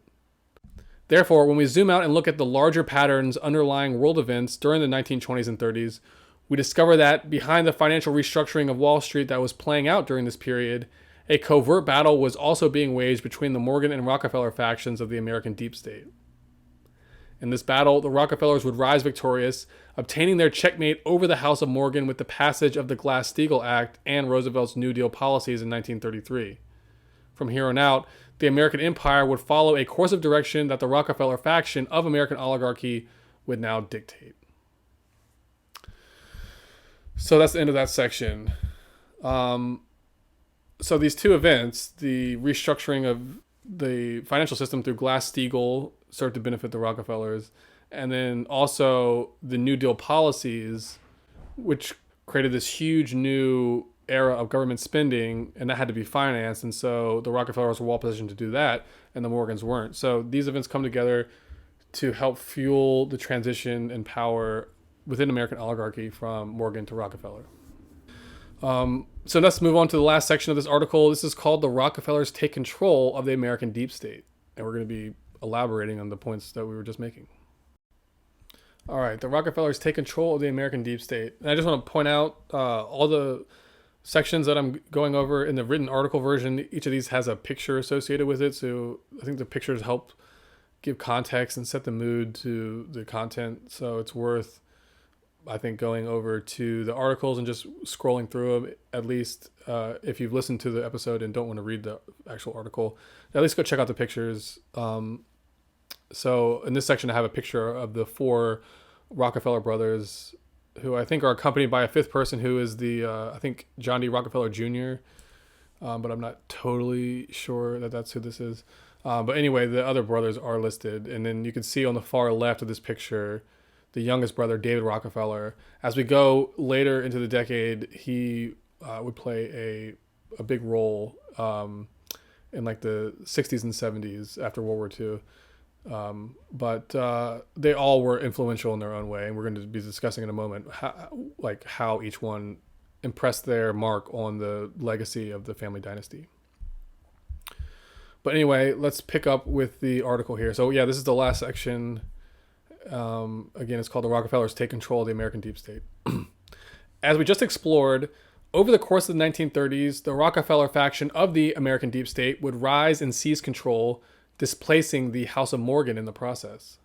Therefore, when we zoom out and look at the larger patterns underlying world events during the 1920s and 30s, we discover that behind the financial restructuring of Wall Street that was playing out during this period, a covert battle was also being waged between the Morgan and Rockefeller factions of the American deep state. In this battle, the Rockefellers would rise victorious, obtaining their checkmate over the House of Morgan with the passage of the Glass-Steagall Act and Roosevelt's New Deal policies in 1933. From here on out, the American empire would follow a course of direction that the Rockefeller faction of American oligarchy would now dictate. So that's the end of that section. So these two events, the restructuring of the financial system through Glass-Steagall, served to benefit the Rockefellers, and then also the New Deal policies, which created this huge new era of government spending, and that had to be financed, and so the Rockefellers were well positioned to do that, and the Morgans weren't. So these events come together to help fuel the transition in power within American oligarchy from Morgan to Rockefeller. So let's move on to the last section of this article. This is called "The Rockefellers Take Control of the American Deep State," and we're going to be elaborating on the points that we were just making. All right, the Rockefellers take control of the American deep state. And I just want to point out all the sections that I'm going over in the written article version. Each of these has a picture associated with it. So I think the pictures help give context and set the mood to the content. So it's worth, I think, going over to the articles and just scrolling through them, at least if you've listened to the episode and don't want to read the actual article, at least go check out the pictures. So in this section, I have a picture of the four Rockefeller brothers, who I think are accompanied by a fifth person who is the, I think, John D. Rockefeller Jr., but I'm not totally sure that that's who this is. But anyway, the other brothers are listed. And then you can see on the far left of this picture, the youngest brother, David Rockefeller. As we go later into the decade, he would play a big role in like the 60s and 70s after World War II. But they all were influential in their own way, and we're going to be discussing in a moment how each one impressed their mark on the legacy of the family dynasty. But anyway, let's pick up with the article here. So yeah, this is the last section. Again, it's called "The Rockefellers Take Control of the American Deep State." As we just explored, over the course of the 1930s, the Rockefeller faction of the American deep state would rise and seize control, displacing the House of Morgan in the process.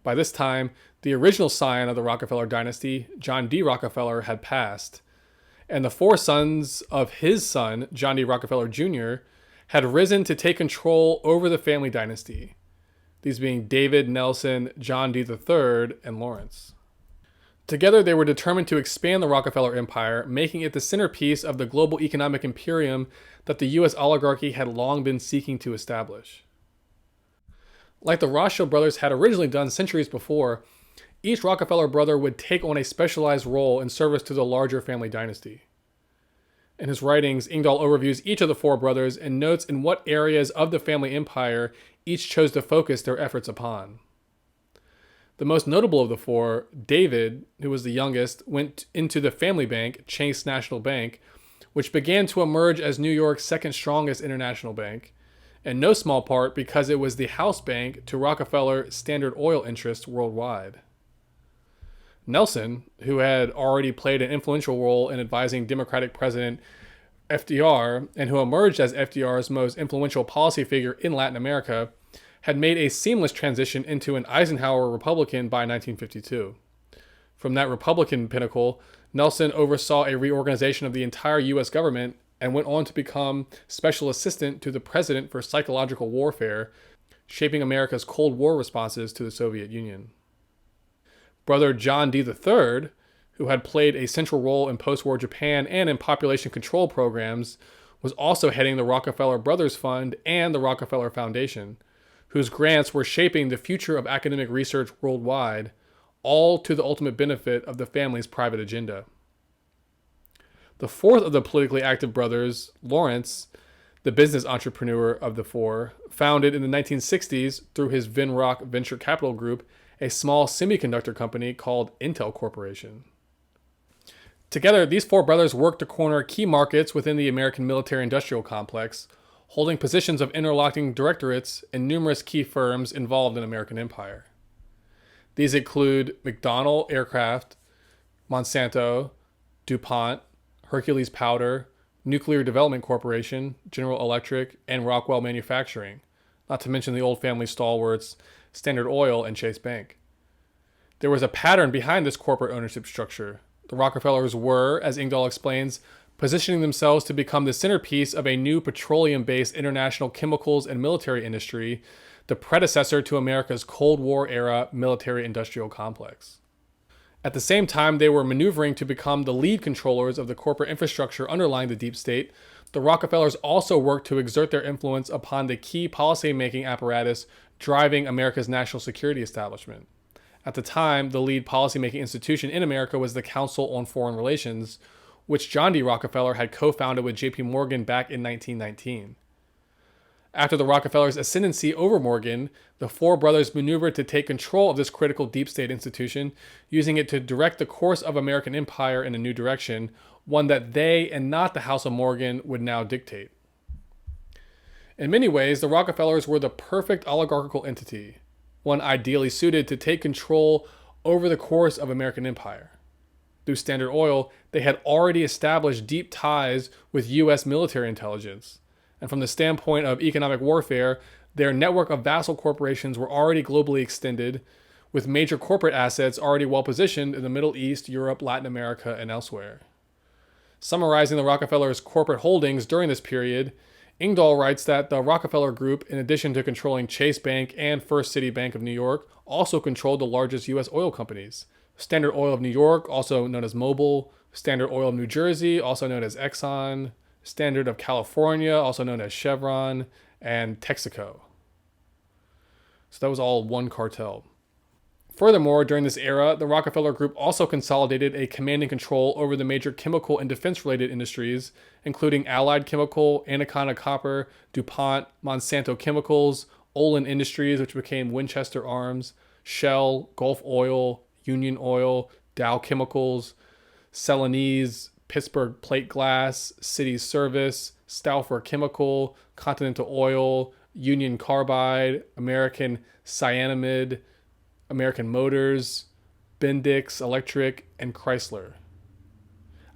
By this time, the original scion of the Rockefeller dynasty, John D. Rockefeller, had passed, and the four sons of his son, John D. Rockefeller Jr., had risen to take control over the family dynasty, these being David, Nelson, John D. III, and Lawrence. Together, they were determined to expand the Rockefeller empire, making it the centerpiece of the global economic imperium that the U.S. oligarchy had long been seeking to establish. Like the Rothschild brothers had originally done centuries before, each Rockefeller brother would take on a specialized role in service to the larger family dynasty. In his writings, Engdahl overviews each of the four brothers and notes in what areas of the family empire each chose to focus their efforts upon. The most notable of the four, David, who was the youngest, went into the family bank, Chase National Bank, which began to emerge as New York's second strongest international bank, in no small part because it was the house bank to Rockefeller Standard Oil interests worldwide. Nelson, who had already played an influential role in advising Democratic President FDR, and who emerged as FDR's most influential policy figure in Latin America, had made a seamless transition into an Eisenhower Republican by 1952. From that Republican pinnacle, Nelson oversaw a reorganization of the entire U.S. government and went on to become special assistant to the president for psychological warfare, shaping America's Cold War responses to the Soviet Union. Brother John D. III, who had played a central role in post-war Japan and in population control programs, was also heading the Rockefeller Brothers Fund and the Rockefeller Foundation, whose grants were shaping the future of academic research worldwide, all to the ultimate benefit of the family's private agenda. The fourth of the politically active brothers, Lawrence, the business entrepreneur of the four, founded in the 1960s through his Vinrock venture capital group a small semiconductor company called Intel Corporation. Together, these four brothers worked to corner key markets within the American military-industrial complex, holding positions of interlocking directorates in numerous key firms involved in American empire. These include McDonnell Aircraft, Monsanto, DuPont, Hercules Powder, Nuclear Development Corporation, General Electric, and Rockwell Manufacturing, not to mention the old family stalwarts Standard Oil and Chase Bank. There was a pattern behind this corporate ownership structure. The Rockefellers were, as Engdahl explains, positioning themselves to become the centerpiece of a new petroleum-based international chemicals and military industry, the predecessor to America's Cold War-era military-industrial complex. At the same time they were maneuvering to become the lead controllers of the corporate infrastructure underlying the deep state, the Rockefellers also worked to exert their influence upon the key policy-making apparatus driving America's national security establishment. At the time, the lead policymaking institution in America was the Council on Foreign Relations, which John D. Rockefeller had co-founded with J.P. Morgan back in 1919. After the Rockefellers' ascendancy over Morgan, the four brothers maneuvered to take control of this critical deep state institution, using it to direct the course of American empire in a new direction, one that they and not the House of Morgan would now dictate. In many ways, the Rockefellers were the perfect oligarchical entity, one ideally suited to take control over the course of American empire. Through Standard Oil, they had already established deep ties with U.S. military intelligence. And from the standpoint of economic warfare, their network of vassal corporations were already globally extended, with major corporate assets already well positioned in the Middle East, Europe, Latin America, and elsewhere. Summarizing the Rockefellers' corporate holdings during this period, Engdahl writes that the Rockefeller Group, in addition to controlling Chase Bank and First City Bank of New York, also controlled the largest U.S. oil companies. Standard Oil of New York, also known as Mobil, Standard Oil of New Jersey, also known as Exxon, Standard of California, also known as Chevron, and Texaco. So that was all one cartel. Furthermore, during this era, the Rockefeller Group also consolidated a commanding control over the major chemical and defense-related industries, including Allied Chemical, Anaconda Copper, DuPont, Monsanto Chemicals, Olin Industries, which became Winchester Arms, Shell, Gulf Oil, Union Oil, Dow Chemicals, Celanese, Pittsburgh Plate Glass, City Service, Stauffer Chemical, Continental Oil, Union Carbide, American Cyanamid, American Motors, Bendix Electric, and Chrysler.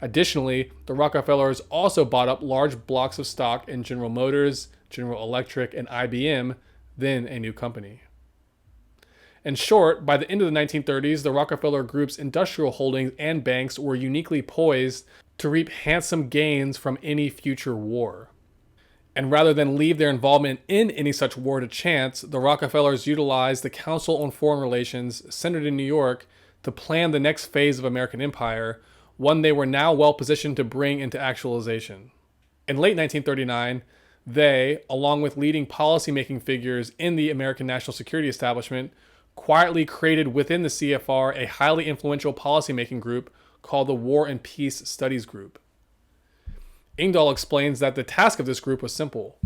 Additionally, the Rockefellers also bought up large blocks of stock in General Motors, General Electric, and IBM, then a new company. In short, by the end of the 1930s, the Rockefeller Group's industrial holdings and banks were uniquely poised to reap handsome gains from any future war. And rather than leave their involvement in any such war to chance, the Rockefellers utilized the Council on Foreign Relations, centered in New York, to plan the next phase of American empire, one they were now well positioned to bring into actualization. In late 1939, they, along with leading policymaking figures in the American national security establishment, quietly created within the CFR a highly influential policymaking group called the War and Peace Studies Group. Engdahl explains that the task of this group was simple: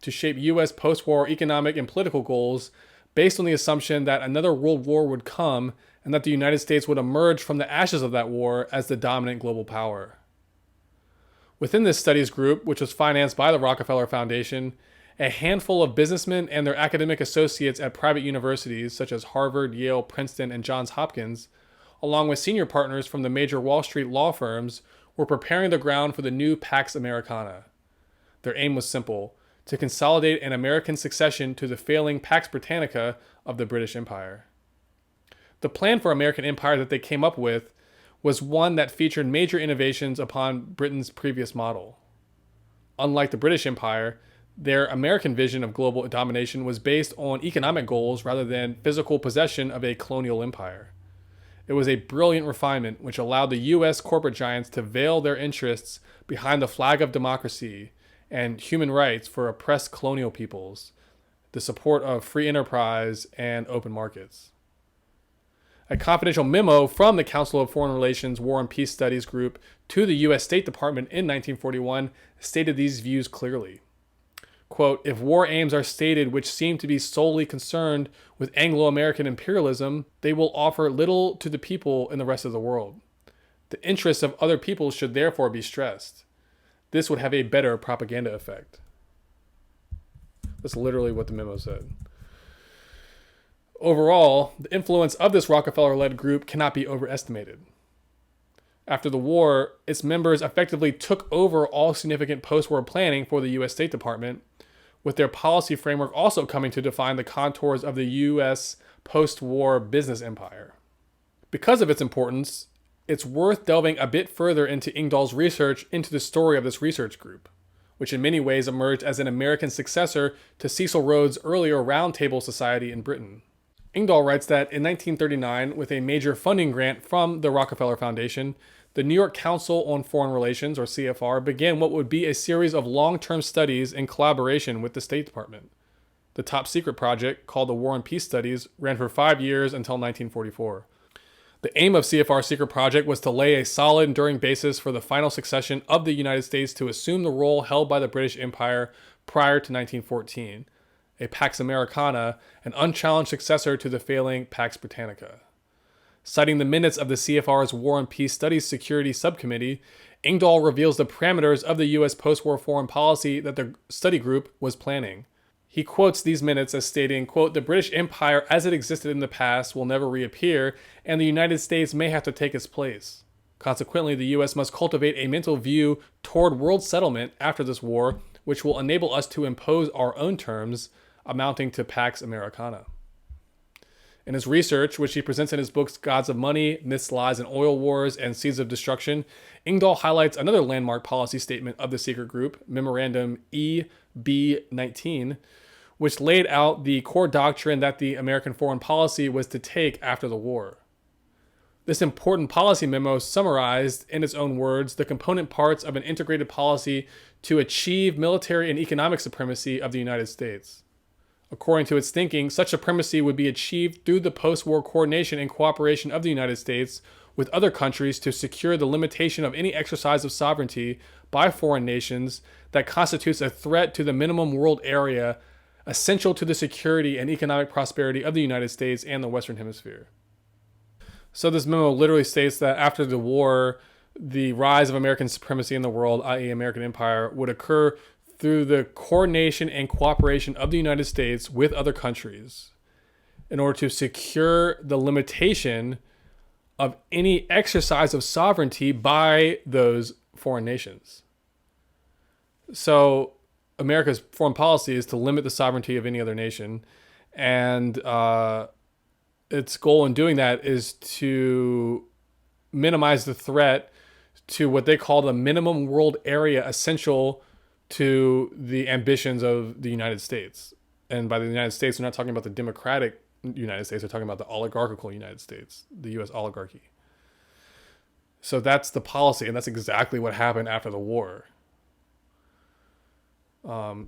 to shape U.S. post-war economic and political goals based on the assumption that another world war would come and that the United States would emerge from the ashes of that war as the dominant global power. Within this studies group, which was financed by the Rockefeller Foundation, a handful of businessmen and their academic associates at private universities such as Harvard, Yale, Princeton, and Johns Hopkins, along with senior partners from the major Wall Street law firms, were preparing the ground for the new Pax Americana. Their aim was simple: to consolidate an American succession to the failing Pax Britannica of the British Empire. The plan for American empire that they came up with was one that featured major innovations upon Britain's previous model. Unlike the British Empire, their American vision of global domination was based on economic goals rather than physical possession of a colonial empire. It was a brilliant refinement which allowed the U.S. corporate giants to veil their interests behind the flag of democracy and human rights for oppressed colonial peoples, the support of free enterprise, and open markets. A confidential memo from the Council of Foreign Relations War and Peace Studies group to the U.S. State Department in 1941 stated these views clearly. Quote, if war aims are stated which seem to be solely concerned with Anglo-American imperialism, they will offer little to the people in the rest of the world. The interests of other peoples should therefore be stressed. This would have a better propaganda effect. That's literally what the memo said. Overall, the influence of this Rockefeller-led group cannot be overestimated. After the war, its members effectively took over all significant post-war planning for the U.S. State Department, with their policy framework also coming to define the contours of the U.S. post-war business empire. Because of its importance, it's worth delving a bit further into Ingdahl's research into the story of this research group, which in many ways emerged as an American successor to Cecil Rhodes' earlier Round Table Society in Britain. Ingdahl writes that in 1939, with a major funding grant from the Rockefeller Foundation, the New York Council on Foreign Relations, or CFR, began what would be a series of long-term studies in collaboration with the State Department. The top secret project, called the War and Peace Studies, ran for 5 years until 1944. The aim of CFR's secret project was to lay a solid, enduring basis for the final succession of the United States to assume the role held by the British Empire prior to 1914, a Pax Americana, an unchallenged successor to the failing Pax Britannica. Citing the minutes of the CFR's War and Peace Studies Security Subcommittee, Ingdahl reveals the parameters of the U.S. post-war foreign policy that the study group was planning. He quotes these minutes as stating, quote, the British Empire as it existed in the past will never reappear, and the United States may have to take its place. Consequently, the U.S. must cultivate a mental view toward world settlement after this war, which will enable us to impose our own terms, amounting to Pax Americana. In his research, which he presents in his books Gods of Money, Myths, Lies, and Oil Wars, and Seeds of Destruction, Ingdahl highlights another landmark policy statement of the secret group, Memorandum EB-19, which laid out the core doctrine that the American foreign policy was to take after the war. This important policy memo summarized, in its own words, the component parts of an integrated policy to achieve military and economic supremacy of the United States. According to its thinking, such supremacy would be achieved through the post-war coordination and cooperation of the United States with other countries to secure the limitation of any exercise of sovereignty by foreign nations that constitutes a threat to the minimum world area essential to the security and economic prosperity of the United States and the Western Hemisphere. So this memo literally states that after the war, the rise of American supremacy in the world, i.e. American empire, would occur through the coordination and cooperation of the United States with other countries in order to secure the limitation of any exercise of sovereignty by those foreign nations. So America's foreign policy is to limit the sovereignty of any other nation, and its goal in doing that is to minimize the threat to what they call the minimum world area essential to the ambitions of the United States. And by the United States, we're not talking about the democratic United States, we're talking about the oligarchical United States, the U.S. oligarchy. So that's the policy, and that's exactly what happened after the war.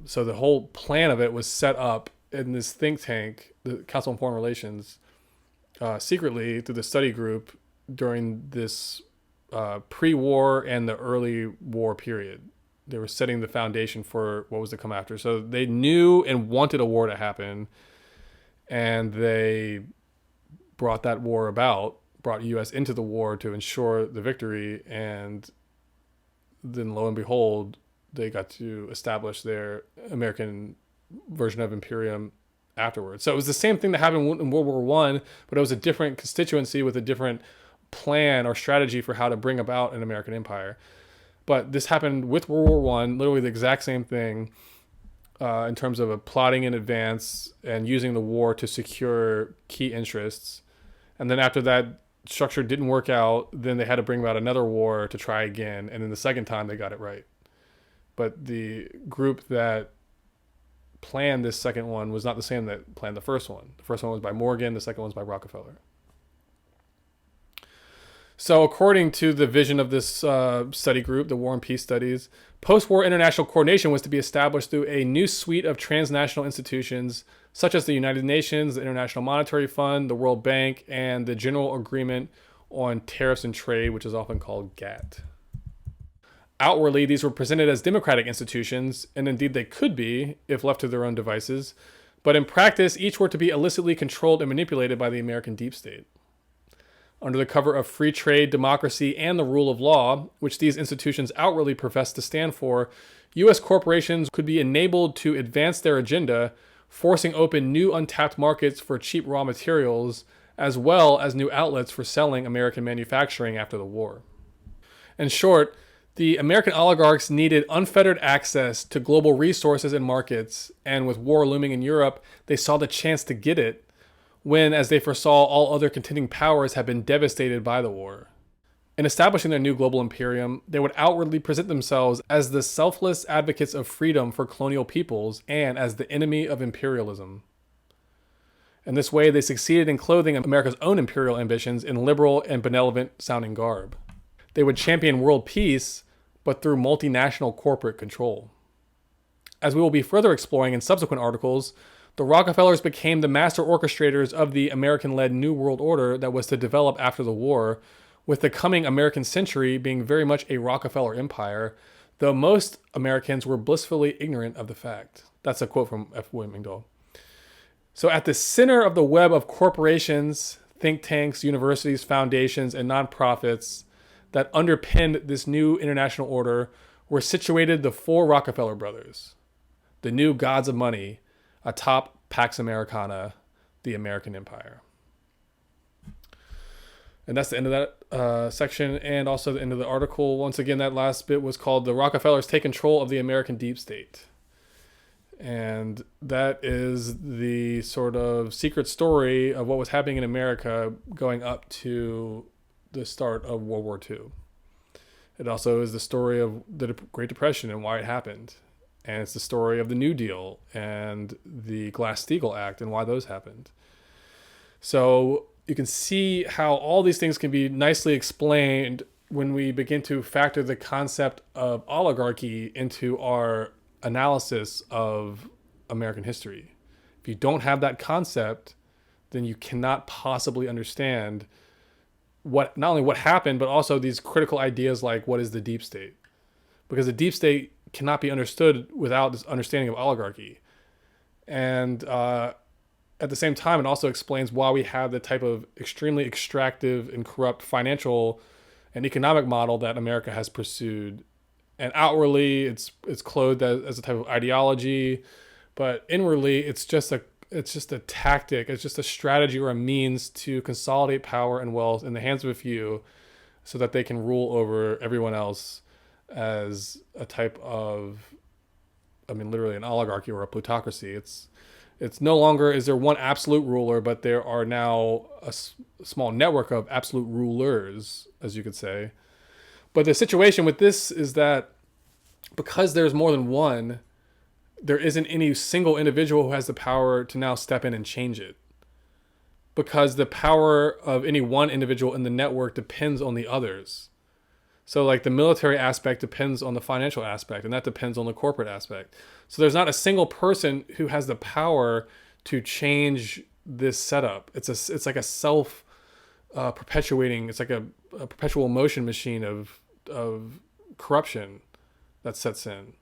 So the whole plan of it was set up in this think tank, the Council on Foreign Relations, secretly through the study group during this pre-war and the early war period. They were setting the foundation for what was to come after. So they knew and wanted a war to happen, and they brought that war about, brought U.S. into the war to ensure the victory, and then lo and behold, they got to establish their American version of imperium afterwards. So it was the same thing that happened in World War I, but it was a different constituency with a different plan or strategy for how to bring about an American empire. But this happened with World War I, literally the exact same thing in terms of plotting in advance and using the war to secure key interests. And then after that structure didn't work out, then they had to bring about another war to try again. And then the second time they got it right. But the group that planned this second one was not the same that planned the first one. The first one was by Morgan, the second one was by Rockefeller. So according to the vision of this study group, the War and Peace Studies, post-war international coordination was to be established through a new suite of transnational institutions such as the United Nations, the International Monetary Fund, the World Bank, and the General Agreement on Tariffs and Trade, which is often called GATT. Outwardly, these were presented as democratic institutions, and indeed they could be if left to their own devices, but in practice, each were to be illicitly controlled and manipulated by the American deep state. Under the cover of free trade, democracy, and the rule of law, which these institutions outwardly profess to stand for, U.S. corporations could be enabled to advance their agenda, forcing open new untapped markets for cheap raw materials, as well as new outlets for selling American manufacturing after the war. In short, the American oligarchs needed unfettered access to global resources and markets, and with war looming in Europe, they saw the chance to get it when, as they foresaw, all other contending powers had been devastated by the war. In establishing their new global imperium, they would outwardly present themselves as the selfless advocates of freedom for colonial peoples and as the enemy of imperialism. In this way, they succeeded in clothing America's own imperial ambitions in liberal and benevolent-sounding garb. They would champion world peace, but through multinational corporate control. As we will be further exploring in subsequent articles, the Rockefellers became the master orchestrators of the American-led New World Order that was to develop after the war, with the coming American century being very much a Rockefeller empire, though most Americans were blissfully ignorant of the fact. That's a quote from F. William McDowell. So at the center of the web of corporations, think tanks, universities, foundations, and nonprofits that underpinned this new international order were situated the four Rockefeller brothers, the new gods of money, atop Pax Americana, the American empire. And that's the end of that section, and also the end of the article. Once again, that last bit was called "The Rockefellers Take Control of the American Deep State." And that is the sort of secret story of what was happening in America going up to the start of World War II. It also is the story of the Great Depression and why it happened. And it's the story of the New Deal and the Glass-Steagall Act and why those happened. So you can see how all these things can be nicely explained when we begin to factor the concept of oligarchy into our analysis of American history. If you don't have that concept, then you cannot possibly understand not only what happened, but also these critical ideas like what is the deep state? Because the deep state cannot be understood without this understanding of oligarchy. And at the same time, it also explains why we have the type of extremely extractive and corrupt financial and economic model that America has pursued. And outwardly, it's clothed as a type of ideology, but inwardly, it's just a tactic. It's just a strategy or a means to consolidate power and wealth in the hands of a few, so that they can rule over everyone else as a type of, literally an oligarchy or a plutocracy. It's no longer is there one absolute ruler, but there are now a small network of absolute rulers, as you could say. But the situation with this is that because there's more than one, there isn't any single individual who has the power to now step in and change it. Because the power of any one individual in the network depends on the others. So like the military aspect depends on the financial aspect, and that depends on the corporate aspect. So there's not a single person who has the power to change this setup. It's like a self perpetuating. It's like a perpetual motion machine of corruption that sets in.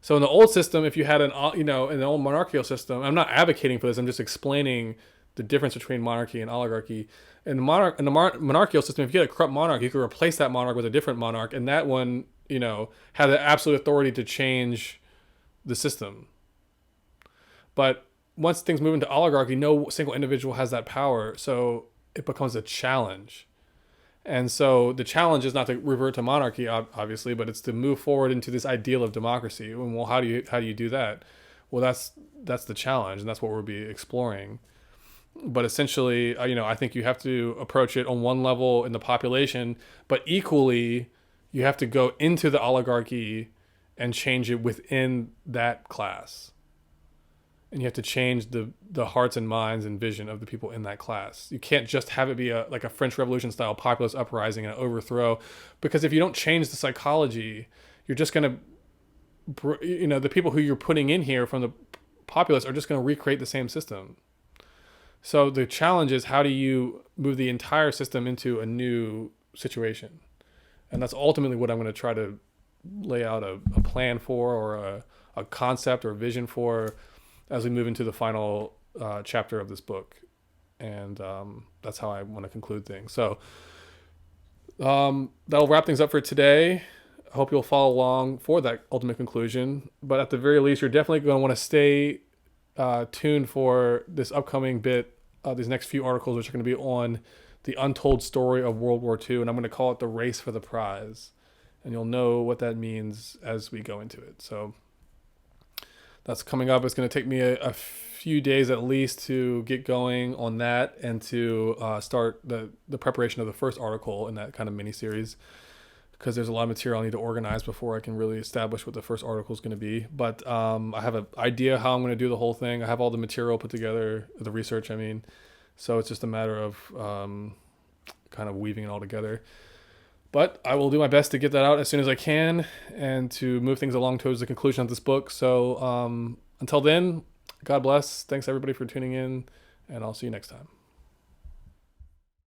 So in the old system, if you had in the old monarchical system, I'm not advocating for this. I'm just explaining the difference between monarchy and oligarchy. In the monarchical system, if you get a corrupt monarch, you could replace that monarch with a different monarch, and that one, had the absolute authority to change the system. But once things move into oligarchy, no single individual has that power, so it becomes a challenge. And so the challenge is not to revert to monarchy, obviously, but it's to move forward into this ideal of democracy. And well, how do you do that? Well, that's the challenge, and that's what we'll be exploring. But essentially, I think you have to approach it on one level in the population, but equally, you have to go into the oligarchy and change it within that class. And you have to change the hearts and minds and vision of the people in that class. You can't just have it be like a French Revolution style populist uprising and overthrow, because if you don't change the psychology, you're just going to, the people who you're putting in here from the populace are just going to recreate the same system. So the challenge is, how do you move the entire system into a new situation? And that's ultimately what I'm going to try to lay out a plan for, or a concept or vision for, as we move into the final chapter of this book. And that's how I want to conclude things. So that'll wrap things up for today. I hope you'll follow along for that ultimate conclusion. But at the very least, you're definitely going to want to stay tuned for this upcoming bit, these next few articles, which are going to be on the untold story of World War II. And I'm going to call it the race for the prize. And you'll know what that means as we go into it. So that's coming up. It's going to take me a few days at least to get going on that, and to start the preparation of the first article in that kind of mini series, because there's a lot of material I need to organize before I can really establish what the first article is going to be. But I have an idea how I'm going to do the whole thing. I have all the material put together, the research, I mean. So it's just a matter of kind of weaving it all together. But I will do my best to get that out as soon as I can, and to move things along towards the conclusion of this book. So until then, God bless. Thanks everybody for tuning in, and I'll see you next time.